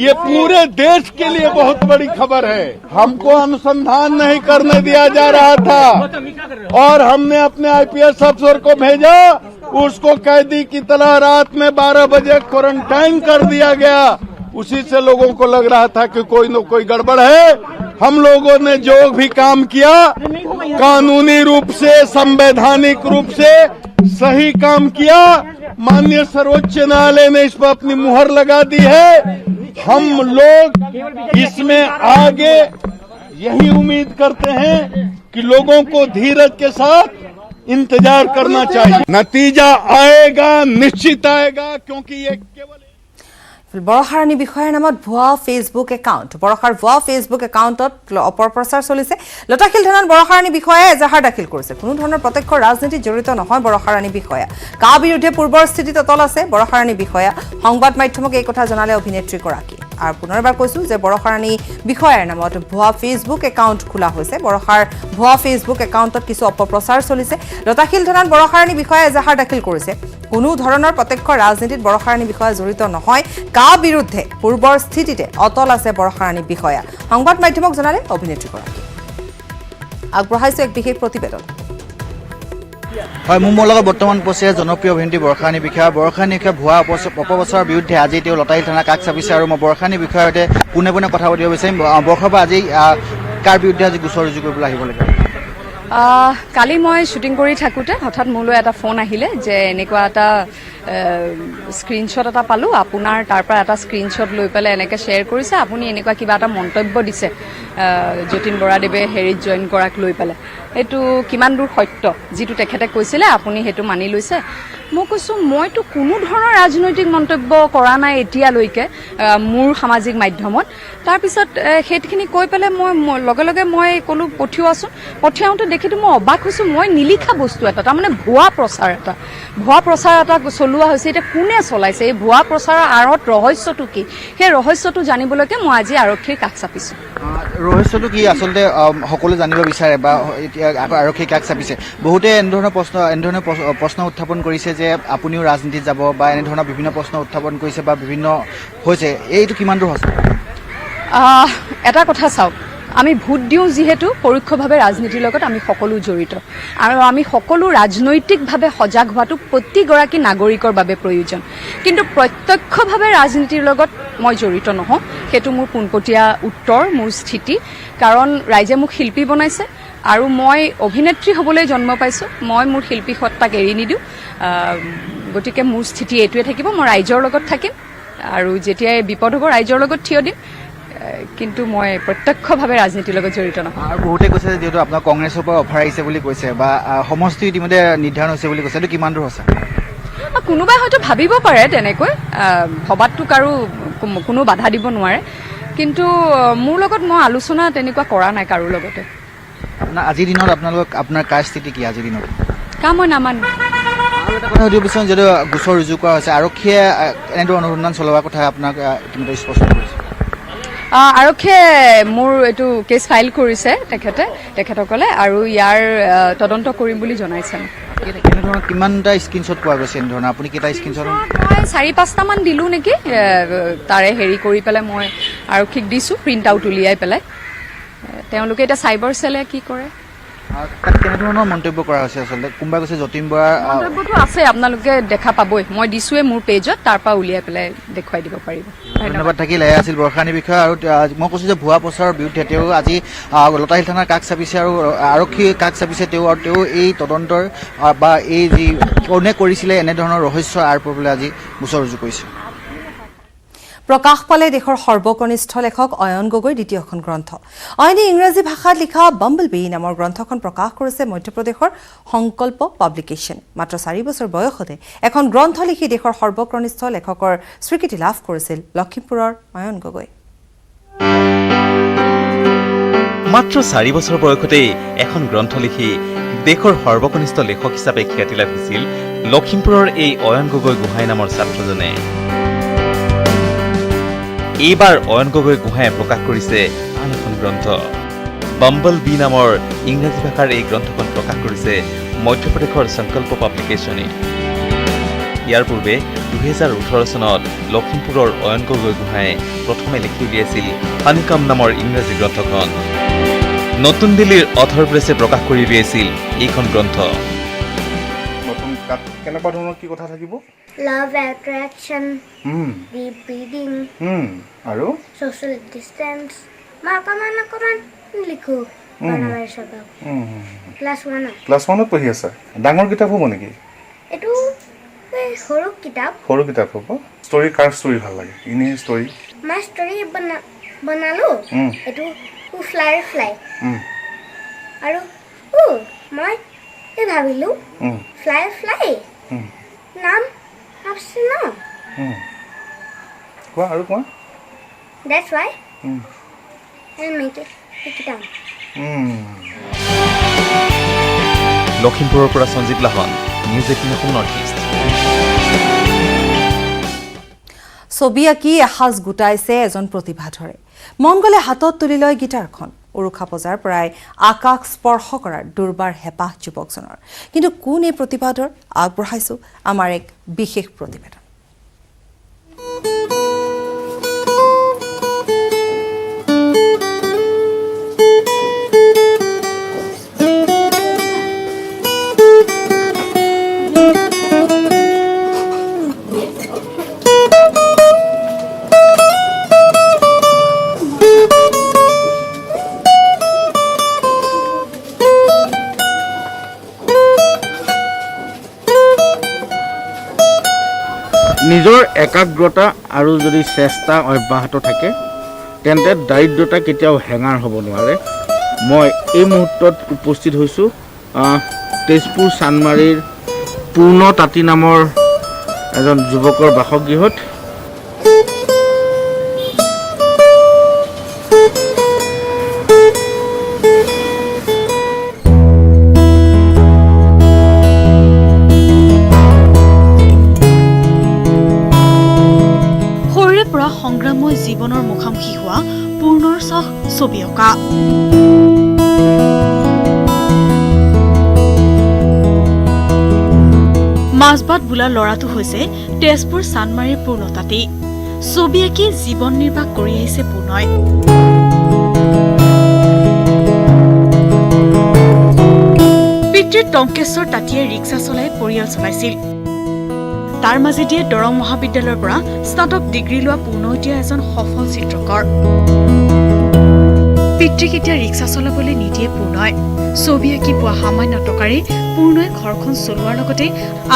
S3: ये पूरे देश के लिए बहुत बड़ी खबर है। हमको अनुसंधान नहीं करने दिया जा रहा था और हमने अपने IPS अफसर को भेजा उसको कैदी की तरह रात में 12 बजे क्वारंटाइन कर दिया गया उसी से लोगों को लग रहा था कि कोई न कोई गड़बड़ है। हम लोगों ने जो भी काम किया कानूनी रूप से संवैधानिक रूप से सही काम किया माननीय सर्वोच्च न्यायालय ने इस पर अपनी मुहर लगा दी है। हम लोग इसमें आगे यही उम्मीद करते हैं कि लोगों को धीरज के साथ इंतजार करना चाहिए नतीजा आएगा निश्चित आएगा क्योंकि ये केवल
S1: বৰষাৰাণী বিষয়াৰ নামত ভুৱা ফেচবুক একাউণ্ট বৰষাৰ ভুৱা ফেচবুক একাউণ্টত অপপ্ৰচাৰ চলিছে লতাশিল থানাত বৰষাৰাণী বিষয়াই এজাহাৰ দাখিল কৰিছে কোনো ধৰণৰ প্ৰত্যক্ষ ৰাজনীতিত জড়িত নহয় বৰষাৰাণী বিষয়া কা বিৰুদ্ধে পূৰ্বৰ স্থিতিত অটল আছে বৰষাৰাণী বিষয়া সংবাদ মাধ্যমক এই কথা জনালে অভিনেত্ৰীগৰাকী আৰু পুনৰবাৰ কৈছোঁ যে বৰষাৰাণী বিষয়াৰ নামত ভুৱা ফেচবুক একাউণ্ট খোলা হৈছে বৰষাৰ ভুৱা ফেচবুক একাউণ্টত কিছু অপপ্ৰচাৰ চলিছে লতাশিল থানাত বৰষাৰাণী বিষয়াই এজাহাৰ দাখিল কৰিছে কোনো ধৰণৰ প্ৰত্যক্ষ ৰাজনীতিত বৰষাৰাণী বিষয়া জড়িত নহয় কা বিৰুদ্ধে পূৰ্বৰ স্থিতিতে অটল আছে বৰষাৰাণী বিষয়া সংবাদ মাধ্যমক জনালে অভিনেত্ৰীগৰাকী আগবঢ়াইছে এক বিশেষ প্ৰতিবেদন
S4: হয় মোৰ লগত বৰ্তমান উপস্থিত জনপ্ৰিয় অভিনেত্ৰী বৰষাৰাণী বিষয়া ভুৱা অপপ্ৰচাৰৰ বিৰুদ্ধে আজি তেওঁ লতাশিল থানা কাষ চাপিছে আৰু মই বৰষাৰাণী বিষয়াৰ সৈতে পোনে পোনে কথা পাতিব বিচাৰিম বৰষাবা আজি কাৰ বিৰুদ্ধে আজি গোচৰ ৰুজু কৰিবলৈ আহিব লাগে
S6: কালি মই শ্বুটিং কৰি থাকোঁতে হঠাৎ মোলৈ এটা ফোন আহিলে যে এনেকুৱা এটা স্ক্ৰীনশ্বট এটা পালোঁ আপোনাৰ তাৰ পৰা এটা স্ক্ৰীনশ্বট লৈ পেলাই এনেকৈ শ্বেয়াৰ কৰিছে আপুনি এনেকুৱা কিবা এটা মন্তব্য দিছে যতীন বৰাদেৱে হেৰিত জইন কৰাক লৈ পেলাই এইটো কিমান দূৰ সত্য যিটো তেখেতে কৈছিলে আপুনি সেইটো মানি লৈছে মই কৈছোঁ মইতো কোনো ধৰণৰ ৰাজনৈতিক মন্তব্য কৰা নাই এতিয়ালৈকে মোৰ সামাজিক মাধ্যমত তাৰপিছত সেইখিনি কৈ পেলাই মই লগে লগে মই ক'লোঁ পঠিওৱাচোন পঠিয়াওঁতে দেখিতো মই অবাক হৈছোঁ মই নিলিখা বস্তু এটা তাৰমানে ভুৱা প্ৰচাৰ এটা চলোৱা হৈছে এতিয়া কোনে চলাইছে এই ভুৱা প্ৰচাৰৰ আঁৰত ৰহস্যটো কি সেই ৰহস্যটো জানিবলৈকে মই আজি আৰক্ষীৰ কাষ চাপিছোঁ
S4: ৰহস্যটো কি আচলতে সকলোৱে জানিব বিচাৰে বা এতিয়া আৰক্ষীৰ কাষ চাপিছে বহুতে এনেধৰণৰ প্ৰশ্ন উত্থাপন কৰিছে যে আপুনিও ৰাজনীতিত যাব বা এনেধৰণৰ বিভিন্ন প্ৰশ্ন উত্থাপন কৰিছে বা বিভিন্ন হৈছে এইটো কিমান দূৰ সঁচা
S6: এটা কথা চাওক আমি ভোট দিওঁ যিহেতু পৰোক্ষভাৱে ৰাজনীতিৰ লগত আমি সকলো জড়িত আৰু আমি সকলো ৰাজনৈতিকভাৱে সজাগ হোৱাটো প্ৰতিগৰাকী নাগৰিকৰ বাবে প্ৰয়োজন কিন্তু প্ৰত্যক্ষভাৱে ৰাজনীতিৰ লগত মই জড়িত নহওঁ সেইটো মোৰ পোনপটীয়া উত্তৰ মোৰ স্থিতি কাৰণ ৰাইজে মোক শিল্পী বনাইছে আৰু মই অভিনেত্ৰী হ'বলৈ জন্ম পাইছোঁ মই মোৰ শিল্পী সত্তাক এৰি নিদিওঁ গতিকে মোৰ স্থিতি এইটোৱে থাকিব মই ৰাইজৰ লগত থাকিম আৰু যেতিয়াই বিপদ হ'ব ৰাইজৰ লগত থিয় দিম কিন্তু মই প্ৰত্যক্ষভাৱে ৰাজনীতিৰ লগত জড়িত নহয়
S7: আৰু বহুতে কৈছে যেহেতু আপোনাৰ কংগ্ৰেছৰ পৰা অফাৰ আহিছে বুলি কৈছে বা সমষ্টি ইতিমধ্যে নিৰ্ধাৰণ হৈছে বুলি কৈছে এইটো কিমান দূৰ সঁচা
S6: কোনোবাই হয়তো ভাবিব পাৰে তেনেকৈ ভবাতটোক আৰু কোনো বাধা দিব নোৱাৰে কিন্তু মোৰ লগত মই আলোচনা তেনেকুৱা কৰা নাই কাৰো লগতে
S7: আজিৰ দিনত আপোনাৰ কাৰ স্থিতি কি আজিৰ দিনত
S6: মই নামানো
S7: আৰু এটা কথা সুধিব বিচাৰোঁ যিহেতু গোচৰ ৰুজু কৰা হৈছে আৰক্ষীয়ে এনেদৰে অনুসন্ধান চলোৱাৰ কথা আপোনাক ইতিমধ্যে স্পষ্ট কৰিছে
S6: আৰক্ষীয়ে মোৰ এইটো কেছ ফাইল কৰিছে তেখেতসকলে আৰু ইয়াৰ তদন্ত কৰিম বুলি জনাইছে
S7: কেনেধৰণৰ কিমানটা স্ক্ৰীনশ্বট পোৱা গৈছে এনেধৰণৰ আপুনি কেইটা স্ক্ৰীনশ্বট
S6: মই 4-5টামান দিলোঁ নেকি তাৰে হেৰি কৰি পেলাই মই আৰক্ষীক দিছোঁ প্ৰিণ্ট আউট উলিয়াই পেলাই তেওঁলোকে এতিয়া চাইবাৰ চেলে কি কৰে
S7: তাত কেনেধৰণৰ মন্তব্য কৰা হৈছে আচলতে কোনোবাই কৈছে যতীন বৰাৰ
S6: মন্তব্যটো আছে আপোনালোকে দেখা পাবই মই দিছোঁৱে মোৰ পেজত তাৰ পৰা উলিয়াই পেলাই দেখুৱাই দিব পাৰিব
S7: ধন্যবাদ থাকিল এয়া আছিল বৰ্ষাৰাণী বিষয়া আৰু মই কৈছোঁ যে ভুৱা প্ৰচাৰৰ বিৰুদ্ধে তেওঁ আজি লতাশিল থানাৰ কাষ চাপিছে আৰু আৰক্ষী কাষ চাপিছে তেওঁ এই তদন্তৰ বা এই যি কোনে কৰিছিলে এনেধৰণৰ ৰহস্য আঁৰ কৰিবলৈ আজি গোচৰ ৰুজু কৰিছে
S1: প্ৰকাশ পালে দেশৰ সৰ্বকনিষ্ঠ লেখক অয়ন গগৈৰ দ্বিতীয়খন গ্ৰন্থ অয়নে ইংৰাজী ভাষাত লিখা বাম্বল বি নামৰ গ্ৰন্থখন প্ৰকাশ কৰিছে মধ্যপ্ৰদেশৰ সংকল্প পাব্লিকেশ্যন মাত্ৰ 4 বছৰ বয়সতে এখন গ্ৰন্থ লিখি দেশৰ সৰ্বকনিষ্ঠ লেখকৰ স্বীকৃতি লাভ কৰিছিল লখিমপুৰৰ অয়ন গগৈ
S2: মাত্ৰ 4 বছৰ বয়সতেই এখন গ্ৰন্থ লিখি দেশৰ সৰ্বকনিষ্ঠ লেখক হিচাপে খ্যাতি লাভ কৰিছিল লখিমপুৰৰ এই অয়ন গগৈ গোহাঁই নামৰ ছাত্ৰজনে এইবাৰ অয়ন গগৈ গোহাঁয়ে প্ৰকাশ কৰিছে আন এখন গ্ৰন্থ বাম্বল বি নামৰ ইংৰাজী ভাষাৰ এই গ্ৰন্থখন প্ৰকাশ কৰিছে মধ্যপ্ৰদেশৰ সংকল্প পাব্লিকেশ্যনে ইয়াৰ পূৰ্বে 2018 চনত লখিমপুৰৰ অয়ন গগৈ গোহাঁয়ে প্ৰথমে লিখি উলিয়াইছিল হানিকম নামৰ ইংৰাজী গ্ৰন্থখন নতুন দিল্লীৰ অথৰ প্ৰেছে প্ৰকাশ কৰি উলিয়াইছিল এইখন গ্ৰন্থ
S24: কেনেকুৱা ধৰণৰ কি কথা থাকিব
S18: Love attraction, deep breathing,
S24: আৰু
S18: social distance. অকমান লিখো বানাবাৰ সবক ক্লাছ
S24: 1ত পঢ়ি আছা ডাঙৰ কিতাপ হ'ব নেকি
S18: এটো সৰু কিতাপ
S24: হ'ব ষ্টৰী কাৰ ষ্টৰী ভাল লাগে ইনে ষ্টৰী
S18: মই ষ্টৰী বনালো এটো ফ্লাই আৰু মই এই ভাবিলো ফ্লাই নাম আছে ন
S24: কোৱা আৰু কোৱা
S18: that's why I'll make it down
S2: লখিমপুৰৰ পৰা সঞ্জীৱ লাহন নিউজ 18 নৰ্থ ইষ্ট
S1: ছবি আঁকি এসাজ গোটাইছে এজন প্ৰতিভাধৰে মন গ'লে হাতত তুলি লয় গিটাৰখন উৰুখা বজাৰ পৰাই আকাশ স্পৰ্শ কৰাৰ দুৰ্বাৰ হেপাহ যুৱকজনৰ কিন্তু কোন এই প্ৰতিভাধৰ আগবঢ়াইছো আমাৰ এক বিশেষ প্ৰতিবেদন
S23: নিজৰ একাগ্ৰতা আৰু যদি চেষ্টা অব্যাহত থাকে তেন্তে দাৰিদ্ৰতা কেতিয়াও হেঙাৰ হ'ব নোৱাৰে মই এই মুহূৰ্তত উপস্থিত হৈছোঁ তেজপুৰ চানমাৰীৰ পূৰ্ণ তাঁতী নামৰ এজন যুৱকৰ বাসগৃহত
S21: সংগ্ৰামময় জীৱনৰ মুখামুখি হোৱা পূৰ্ণৰ চখ ছবি অঁকা মাজবাট বোলা ল'ৰাটো হৈছে তেজপুৰ চানমাৰীৰ পূৰ্ণতাঁতী ছবি আঁকি জীৱন নিৰ্বাহ কৰি আহিছে পূৰ্ণই পিতৃ টংকেশ্বৰ তাঁতীয়ে ৰিক্সা চলাই পৰিয়াল চলাইছিল। তাৰ মাজেদিয়ে দৰং মহাবিদ্যালয়ৰ পৰা স্নাতক ডিগ্ৰী লোৱা পূৰ্ণইতিয়া এজন সফল চিত্ৰকৰ। পিতৃক এতিয়া ৰিক্সা চলাবলৈ নিদিয়ে পূৰ্ণই। ছবি আঁকি পোৱা সামান্য টকাৰে পূৰ্ণই ঘৰখন চলোৱাৰ লগতে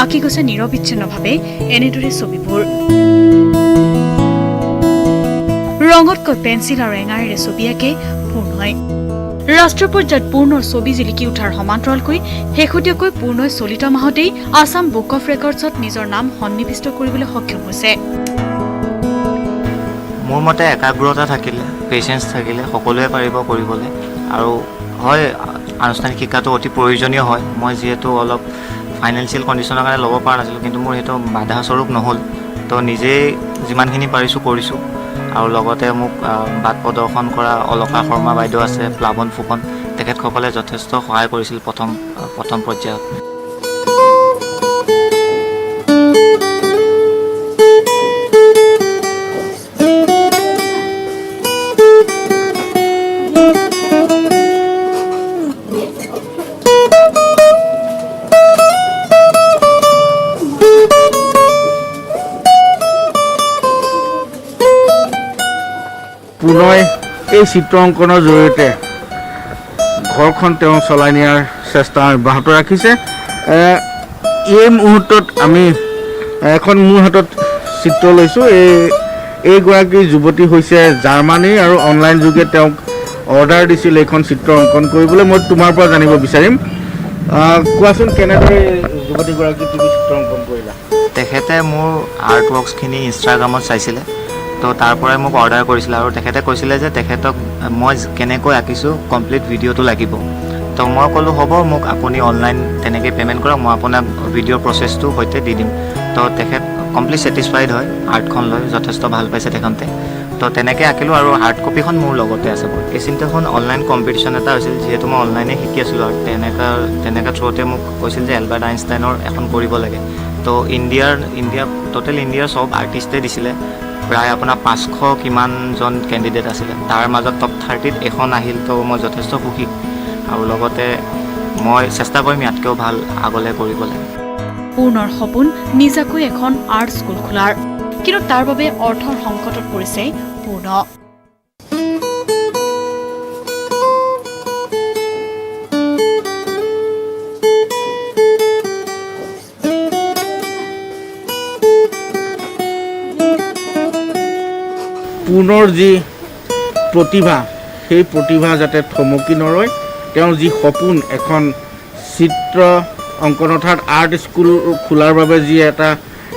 S21: আঁকি গৈছে নিৰবিচ্ছিন্নভাৱে এনেদৰে ছবিবোৰ। ৰঙতকৈ পেঞ্চিল আৰু এঙাৰেৰে ছবি আঁকে পূৰ্ণই। ৰাষ্ট্ৰীয় পৰ্যায়ত পূৰ্ণৰ ছবি জিলিকি উঠাৰ সমান্তৰালকৈ শেহতীয়াকৈ পূৰ্ণই চলিত মাহতেই আছাম বুক অফ ৰেকৰ্ডছত নিজৰ নাম সন্নিৱিষ্ট কৰিবলৈ সক্ষম হৈছে।
S8: মোৰ মতে একাগ্ৰতা থাকিলে, পেচেঞ্চ থাকিলে সকলোৱে পাৰিব কৰিবলৈ। আৰু হয়, আনুষ্ঠানিক শিক্ষাটো অতি প্ৰয়োজনীয় হয়। মই যিহেতু অলপ ফাইনেন্সিয়েল কণ্ডিশ্যনৰ কাৰণে ল'ব পৰা নাছিলোঁ, কিন্তু মোৰ সেইটো বাধাস্বৰূপ নহ'ল। তো নিজেই যিমানখিনি পাৰিছোঁ কৰিছোঁ। আৰু লগতে মোক বাট প্ৰদৰ্শন কৰা অলকা শৰ্মা বাইদেউ আছে, প্লাৱন ফুকন, তেখেতসকলে যথেষ্ট সহায় কৰিছিল প্ৰথম পৰ্যায়ত।
S23: পুনই এই চিত্ৰ অংকনৰ জৰিয়তে ঘৰখন তেওঁ চলাই নিয়াৰ চেষ্টা অব্যাহত ৰাখিছে। এই মুহূৰ্তত আমি এখন মোৰ হাতত চিত্ৰ লৈছোঁ। এইগৰাকী যুৱতী হৈছে জাৰ্মানীৰ আৰু অনলাইন যোগে তেওঁক অৰ্ডাৰ দিছিল এইখন চিত্ৰ অংকন কৰিবলৈ। মই তোমাৰ পৰা জানিব বিচাৰিম, কোৱাচোন কেনেদৰে যুৱতীগৰাকী তুমি চিত্ৰ অংকন কৰিলা?
S8: তেখেতে মোৰ আৰ্ট ৱৰ্কছখিনি ইনষ্টাগ্ৰামত চাইছিলে, তো তাৰ পৰাই মোক অৰ্ডাৰ কৰিছিলে আৰু তেখেতে কৈছিলে যে তেখেতক মই কেনেকৈ আঁকিছোঁ কমপ্লিট ভিডিঅ'টো লাগিব। তো মই ক'লোঁ হ'ব, মোক আপুনি অনলাইন তেনেকৈ পে'মেণ্ট কৰক, মই আপোনাক ভিডিঅ' প্ৰচেছটো সৈতে দি দিম। তো তেখেত কমপ্লিট ছেটিছফাইড হয় আৰ্টখন লৈ, যথেষ্ট ভাল পাইছে তেখেতে। তো তেনেকৈ আঁকিলোঁ আৰু হাৰ্ড কপিখন মোৰ লগতে আছে। এই চিন্তাখন অনলাইন কম্পিটিশ্যন এটা হৈছিল, যিহেতু মই অনলাইনে শিকি আছিলোঁ আৰু তেনেকুৱা থ্ৰুতে মোক কৈছিল যে এলবাৰ্ট আইনষ্টাইনৰ এখন কৰিব লাগে। তো টোটেল ইণ্ডিয়াৰ চব আৰ্টিষ্টে দিছিলে, প্ৰায় আপোনাৰ 500 কিমানজন কেণ্ডিডেট আছিলে, তাৰ মাজত টপ 30ত এখন আহিল। তো মই যথেষ্ট সুখী আৰু লগতে মই চেষ্টা কৰিম ইয়াতকৈও ভাল আগলৈ কৰিবলৈ।
S21: পূৰ্ণৰ সপোন নিজাকৈ এখন আৰ্ট স্কুল খোলাৰ, কিন্তু তাৰ বাবে অৰ্থৰ সংকটত পৰিছে পূৰ্ণ।
S23: পূৰ্ণৰ যি প্ৰতিভা, সেই প্ৰতিভা যাতে থমকি নৰয়। তেওঁৰ যি সপোন এখন চিত্ৰ অংকন অৰ্থাৎ আৰ্ট স্কুল খোলাৰ বাবে যি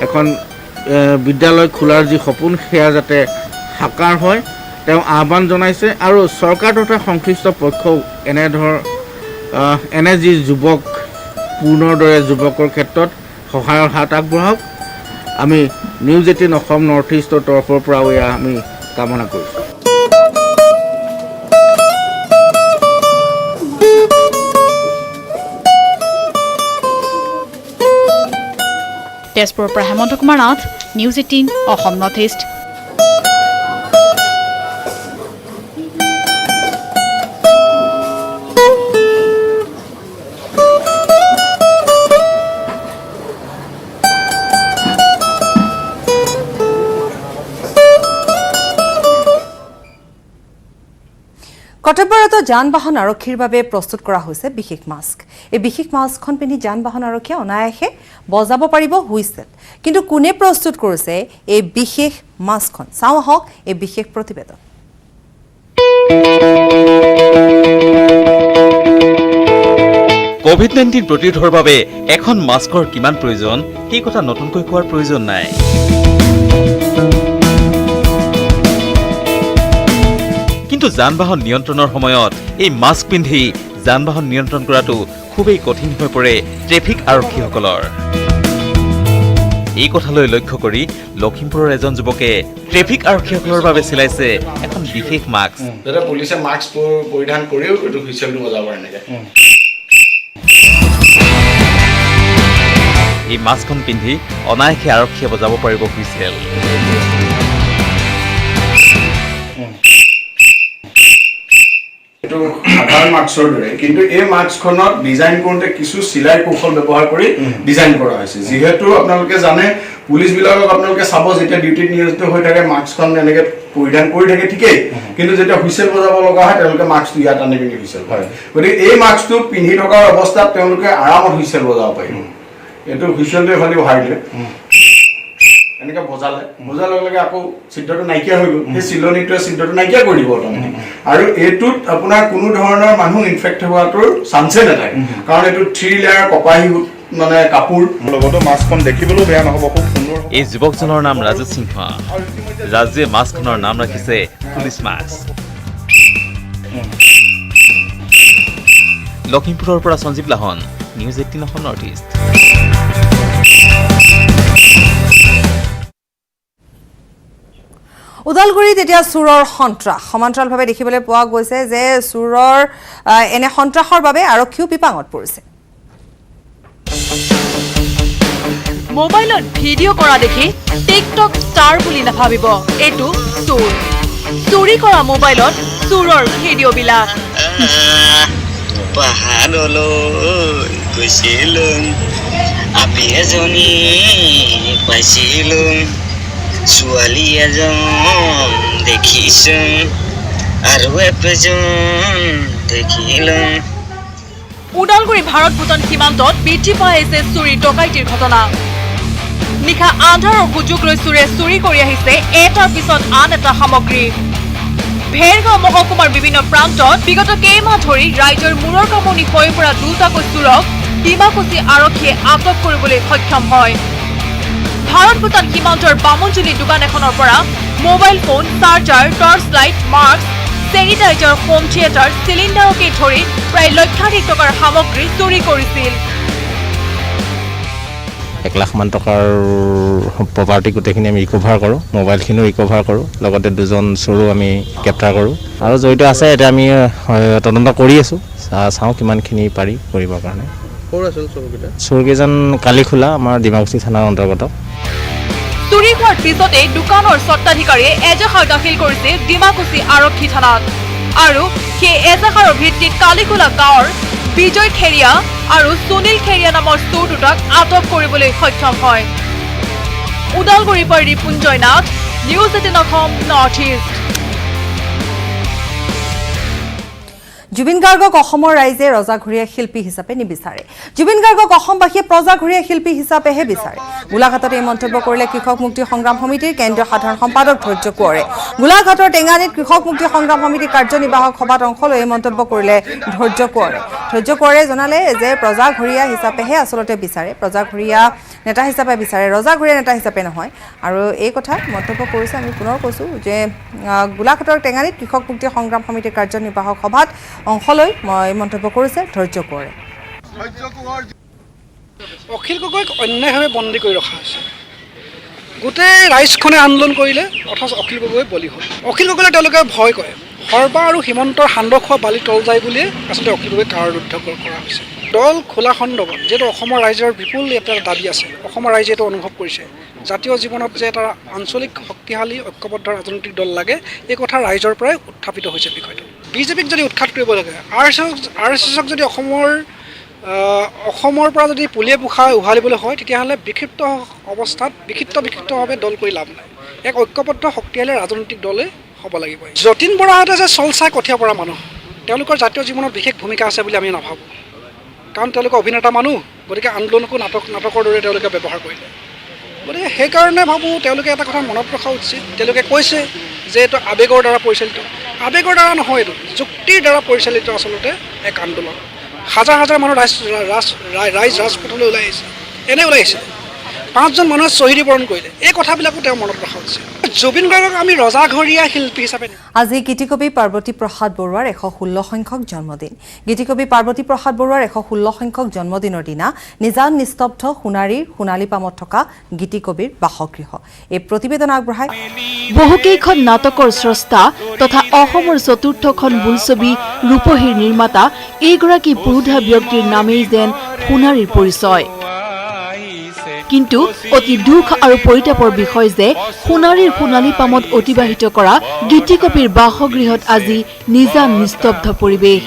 S23: এখন বিদ্যালয় খোলাৰ যি সপোন, সেয়া যাতে সাকাৰ হয় তেওঁ আহ্বান জনাইছে। আৰু চৰকাৰ তথা সংশ্লিষ্ট পক্ষও এনে যি যুৱক, পূৰ্ণৰ দৰে যুৱকৰ ক্ষেত্ৰত সহায়ৰ হাত আগবঢ়াওক। আমি নিউজ 18 অসম নৰ্থ ইষ্টৰ তৰফৰ পৰাও এয়া আমি কামনা কৰিছোঁ।
S21: তেজপুৰৰ পৰা Hemanta Kumar Nath, news 18 Assam north east.
S1: কৰ্তব্যৰত যান বাহন আৰক্ষীৰ বাবে প্ৰস্তুত কৰা হৈছে বিশেষ মাস্ক। এই বিশেষ মাস্কখন পিন্ধি যান বাহন আৰক্ষীয়ে অনায়াসে বজাব পাৰিব হুইছেল। কিন্তু কোনে প্ৰস্তুত কৰিছে এই বিশেষ মাস্কখন, চাওঁ আহক এই বিশেষ প্ৰতিবেদন।
S2: কোভিড-19 প্ৰতিৰোধৰ বাবে এখন মাস্কৰ কিমান প্ৰয়োজন, সেই কথা নতুনকৈ কোৱাৰ প্ৰয়োজন নাই। কিন্তু যান বাহন নিয়ন্ত্ৰণৰ সময়ত এই মাস্ক পিন্ধি যান বাহন নিয়ন্ত্ৰণ কৰাটো খুবেই কঠিন হৈ পৰে ট্ৰেফিক আৰক্ষীসকলৰ। এই কথালৈ লক্ষ্য কৰি লখিমপুৰৰ এজন যুৱকে ট্ৰেফিক আৰক্ষীসকলৰ বাবে চিলাইছে এখন বিশেষ মাস্ক।
S9: যাতে পুলিচে মাস্ক পৰিধান কৰিও এইটো হুইচেলটো বজাব পাৰে নেকি।
S2: এই মাস্কখন পিন্ধি অনায়াসে আৰক্ষীয়ে বজাব পাৰিব হুইচেল।
S3: এইটো সাধাৰণ মাস্কৰ দৰে কিন্তু এই মাস্কখনত ডিজাইন কৰোঁতে কিছু চিলাই কৌশল ব্যৱহাৰ কৰি ডিজাইন কৰা হৈছে যিহেতু আপোনালোকে জানে পুলিচ বিলাকক আপোনালোকে চাব যেতিয়া ডিউটিত নিয়োজিত হৈ থাকে মাস্কখন এনেকে পৰিধান কৰি থাকে ঠিকেই কিন্তু যেতিয়া হুইচেল বজাব লগা হয় তেওঁলোকে মাস্কটো ইয়াত আনি পিনি হুইচেল হয় গতিকে এই মাস্কটো পিন্ধি থকাৰ অৱস্থাত তেওঁলোকে আৰামত হুইচেল বজাব পাৰিব এইটো হুইচেলটো এফালে বহাই দিলে এনেকে বজাৰ লগে লগে আকৌ চিদ্ধটো নাইকিয়া হৈ গ'ল সেই চিলনিটোৱে চিদ্ধটো নাইকিয়া কৰি দিব অট'মেটিক আৰু এইটোত আপোনাৰ কোনো ধৰণৰ মানুহ ইনফেক্ট হোৱাটোৰ চান্সে নাথাকে কাৰণ এইটো 3 লেয়াৰ কপাহী মানে কাপোৰ
S24: লগতে মাস্কখন দেখিবলৈও বেয়া নহ'ব খুব সুন্দৰ
S2: এই যুৱকজনৰ নাম ৰাজু সিংহ ৰাজুৱে মাস্কখনৰ নাম ৰাখিছে পুলিচ মাস্ক লখিমপুৰৰ পৰা সঞ্জীৱ লাহন নিউজ 18 অসম নৰ্থ ইষ্ট
S1: উদালগুৰিত এতিয়া চুৰৰ সন্ত্ৰাস সমান্তৰালভাৱে দেখিবলৈ পোৱা গৈছে যে চুৰৰ এনে সন্ত্ৰাসৰ বাবে আৰক্ষীও বিপাঙত পৰিছে
S11: মোবাইলত ভিডিঅ' কৰা দেখি টিকটক ষ্টাৰ বুলি নাভাবিব এইটো চুৰ চুৰি কৰা মোবাইলত চুৰৰ ভিডিঅ' বিলাক
S12: পাহাৰলৈ গৈছিলোঁ আপি এজনী পাইছিলোঁ ছোৱালী এজন দেখিছোঁ আৰু এজন দেখিলোঁ
S11: উদালগুৰি ভাৰত ভূটান সীমান্তত বৃদ্ধি পাই আহিছে চুৰি ডকাইতিৰ ঘটনা নিশা আন্ধাৰৰ সুযোগ লৈ চুৰে চুৰি কৰি আহিছে এটাৰ পিছত আন এটা সামগ্ৰী ভেৰগাঁও মহকুমাৰ বিভিন্ন প্ৰান্তত বিগত কেইমাহ ধৰি ৰাইজৰ মূৰৰ কামনি হৈ পৰা দুটাকৈ চুৰক ডিমাকুচি আৰক্ষীয়ে আটক কৰিবলৈ সক্ষম হয় ভাৰত ভূটান সীমান্তৰ বামুনজুলি দোকান এখনৰ পৰা mobile phone charger torch light mask sanitiser home theatre চিলিণ্ডাৰকে ধৰি প্ৰায় লক্ষাধিক টকাৰ সামগ্ৰী চুৰি কৰিছিল
S13: 1 লাখ মান টকাৰ প্ৰপাৰ্টি গোটেইখিনি আমি ৰিকভাৰ কৰোঁ মোবাইলখিনিও ৰিকভাৰ কৰোঁ লগতে দুজন চোৰো আমি গ্ৰেপ্তাৰ কৰোঁ আৰু জড়িত আছে এতিয়া আমি তদন্ত কৰি আছোঁ চাওঁ কিমানখিনি পাৰি কৰিবৰ কাৰণে চোৰকেইজন কালিখোলা আমাৰ ডিমাকুচি থানাৰ অন্তৰ্গত
S11: চুৰি হোৱাৰ পিছতে দোকানৰ স্বত্বাধিকাৰীয়ে এজাহাৰ দাখিল কৰিছে ডিমাকুচি আৰক্ষী থানাত আৰু সেই এজাহাৰৰ ভিত্তিত কালিখোলা গাঁৱৰ বিজয় খেৰিয়া আৰু সুনীল খেৰিয়া নামৰ চোৰ দুটাক আটক কৰিবলৈ সক্ষম হয় উদালগুৰিৰ পৰা Ripunjay Nath news 18 Assam north east
S1: Zubeen গাৰ্গক অসমৰ ৰাইজে ৰজাঘৰীয়া শিল্পী হিচাপে নিবিচাৰে জুবিন গাৰ্গক অসমবাসীয়ে প্ৰজাঘৰীয়া শিল্পী হিচাপেহে বিচাৰে গোলাঘাটত এই মন্তব্য কৰিলে কৃষক মুক্তি সংগ্ৰাম সমিতিৰ কেন্দ্ৰীয় সাধাৰণ সম্পাদক ধৈৰ্য কোঁৱৰে গোলাঘাটৰ টেঙানীত কৃষক মুক্তি সংগ্ৰাম সমিতিৰ কাৰ্যনিৰ্বাহক সভাত অংশ লৈ এই মন্তব্য কৰিলে ধৈৰ্য কোঁৱৰে জনালে যে প্ৰজাঘৰীয়া হিচাপেহে আচলতে বিচাৰে প্ৰজাঘৰীয়া নেতা হিচাপে বিচাৰে ৰজাঘৰীয়া নেতা হিচাপে নহয় আৰু এই কথা মন্তব্য কৰিছে আমি পুনৰ কৈছোঁ যে গোলাঘাটৰ টেঙানীত কৃষক মুক্তি সংগ্ৰাম সমিতিৰ কাৰ্যনিৰ্বাহক সভাত অংশ লৈ মই মন্তব্য কৰিছে ধৈৰ্য কোঁৱৰে
S10: অখিল গগৈক অন্যায়ভাৱে বন্দী কৰি ৰখা হৈছে গোটেই ৰাইজখনে আন্দোলন কৰিলে অথচ অখিল গগৈ বলি হ'ল অখিল গগৈলৈ তেওঁলোকে ভয় কৰে সৰ্বা আৰু সীমন্তৰ সান্দহ খোৱা বালি তল যায় বুলিয়ে আচলতে অখিল গগৈ কাৰাৰুদ্ধ কৰা হৈছে দল খোলা সন্দৰ্ভত যিহেতু অসমৰ ৰাইজৰ বিপুল এটা দাবী আছে অসমৰ ৰাইজে এইটো অনুভৱ কৰিছে জাতীয় জীৱনত যে এটা আঞ্চলিক শক্তিশালী ঐক্যবদ্ধ ৰাজনৈতিক দল লাগে এই কথা ৰাইজৰ পৰাই উত্থাপিত হৈছে বিষয়টো বিজেপিক যদি উৎখাত কৰিব লাগে আৰ এছ এছক যদি অসমৰ পৰা যদি পুলিয়ে পোখা উভালিবলৈ হয় তেতিয়াহ'লে বিক্ষিপ্ত অৱস্থাত বিক্ষিপ্তভাৱে দল কৰি লাভ নাই এক ঐক্যবদ্ধ শক্তিশালী ৰাজনৈতিক দলে হ'ব লাগিব যতীন বৰাহঁতে যে চল চাই কঠীয়া পৰা মানুহ তেওঁলোকৰ জাতীয় জীৱনত বিশেষ ভূমিকা আছে বুলি আমি নাভাবোঁ কাৰণ তেওঁলোকে অভিনেতা মানুহ গতিকে আন্দোলনকো নাটকৰ দৰে তেওঁলোকে ব্যৱহাৰ কৰিলে গতিকে সেইকাৰণে ভাবোঁ তেওঁলোকে এটা কথা মনত ৰখা উচিত তেওঁলোকে কৈছে যে এইটো আৱেগৰ দ্বাৰা পৰিচালিত আৱেগৰ দ্বাৰা নহয় এইটো যুক্তিৰ দ্বাৰা পৰিচালিত আচলতে এক আন্দোলন হাজাৰ হাজাৰ মানুহ ৰাইজ ৰাজপথলৈ ওলাই আহিছে এনে ওলাই আহিছে 5 জন মানুহে শ্বহীদী বৰণ কৰিলে এই কথাবিলাকো তেওঁ মনত ৰখা উচিত জুবিন গাৰ্গক আমি ৰজাঘৰীয়া শিল্পী হিচাপে
S1: আজি গীতিকবি পাৰ্বতী প্ৰসাদ বৰুৱাৰ 116 সংখ্যক জন্মদিন গীতিকবি পাৰ্বতী প্ৰসাদ বৰুৱাৰ 116 সংখ্যক জন্মদিনৰ দিনা নিজান নিস্তব্ধ সোণাৰীৰ সোণালী পামত থকা গীতিকবিৰ বাসগৃহ এই প্ৰতিবেদন আগবঢ়ায়
S11: বহুকেইখন নাটকৰ স্ৰষ্টা তথা অসমৰ চতুৰ্থখন বোলছবি ৰূপহীৰ নিৰ্মাতা এইগৰাকী পুৰুধা ব্যক্তিৰ নামেই যেন সোণাৰীৰ পৰিচয়
S5: কিন্তু অতি দুখ আৰু পৰিতাপৰ বিষয় যে সোণাৰীৰ সোণালী পামত অতিবাহিত কৰা গীতিকবিৰ বাসগৃহত আজি নিজান নিস্তব্ধ পৰিৱেশ।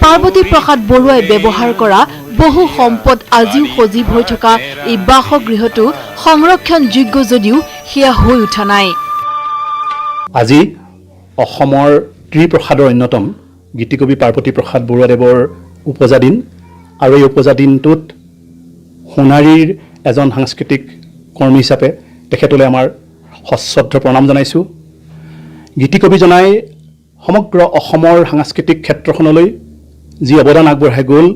S5: পাৰ্বতী প্ৰসাদ বৰুৱাই ব্যৱহাৰ কৰা বহু সম্পদ আজিও সজীৱ হৈ থকা এই বাসগৃহটো সংৰক্ষণযোগ্য যদিও সেয়া হৈ উঠা নাই।
S14: আজি অসমৰ ত্ৰিপ্ৰসাদৰ অন্যতম গীতিকবি পাৰ্বতী প্ৰসাদ বৰুৱাদেৱৰ উপজা দিন আৰু এই উপজা দিনটোত সোণাৰীৰ এজন সাংস্কৃতিক কৰ্মী হিচাপে তেখেতলৈ আমাৰ সশ্ৰদ্ধ প্ৰণাম জনাইছোঁ। গীতিকবিজনাই সমগ্ৰ অসমৰ সাংস্কৃতিক ক্ষেত্ৰখনলৈ যি অৱদান আগবঢ়াই গ'ল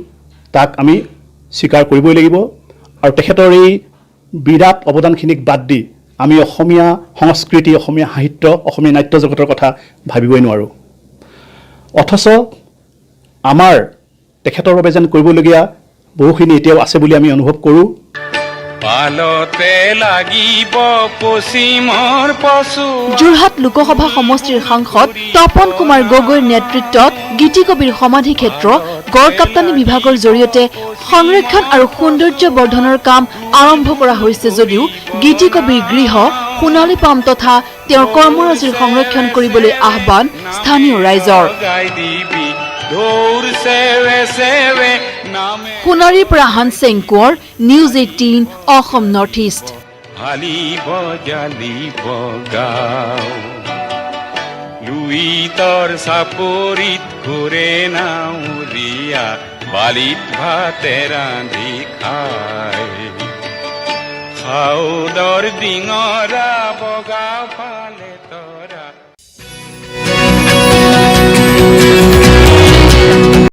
S14: তাক আমি স্বীকাৰ কৰিবই লাগিব আৰু তেখেতৰ এই বিৰাট অৱদানখিনিক বাদ দি আমি অসমীয়া সংস্কৃতি, অসমীয়া সাহিত্য, অসমীয়া নাট্য জগতৰ কথা ভাবিবই নোৱাৰোঁ। অথচ আমাৰ তেখেতৰ বাবে যেন কৰিবলগীয়া বহুখিনি এতিয়াও আছে বুলি আমি অনুভৱ কৰোঁ।
S5: যোৰহাট লোকসভা সমষ্টিৰ সাংসদ তপন কুমাৰ গগৈৰ নেতৃত্বত গীতিকবিৰ সমাধি ক্ষেত্ৰ গড়কাপ্তানি বিভাগৰ জৰিয়তে সংৰক্ষণ আৰু সৌন্দৰ্য বৰ্ধনৰ কাম আৰম্ভ কৰা হৈছে যদিও গীতিকবিৰ গৃহ সোণালী পাম তথা তেওঁৰ কৰ্মৰাজিৰ সংৰক্ষণ কৰিবলৈ আহ্বান স্থানীয় ৰাইজৰ। সোণাৰীৰ পৰা Hanseng Konwar, news 18 Assam north east.
S16: লুইতৰ চাপৰিত ঘূৰে নাউৰীয়া বালিত ভাতে ৰান্ধি খায় খাউদৰ ডিঙৰা বগা ফালে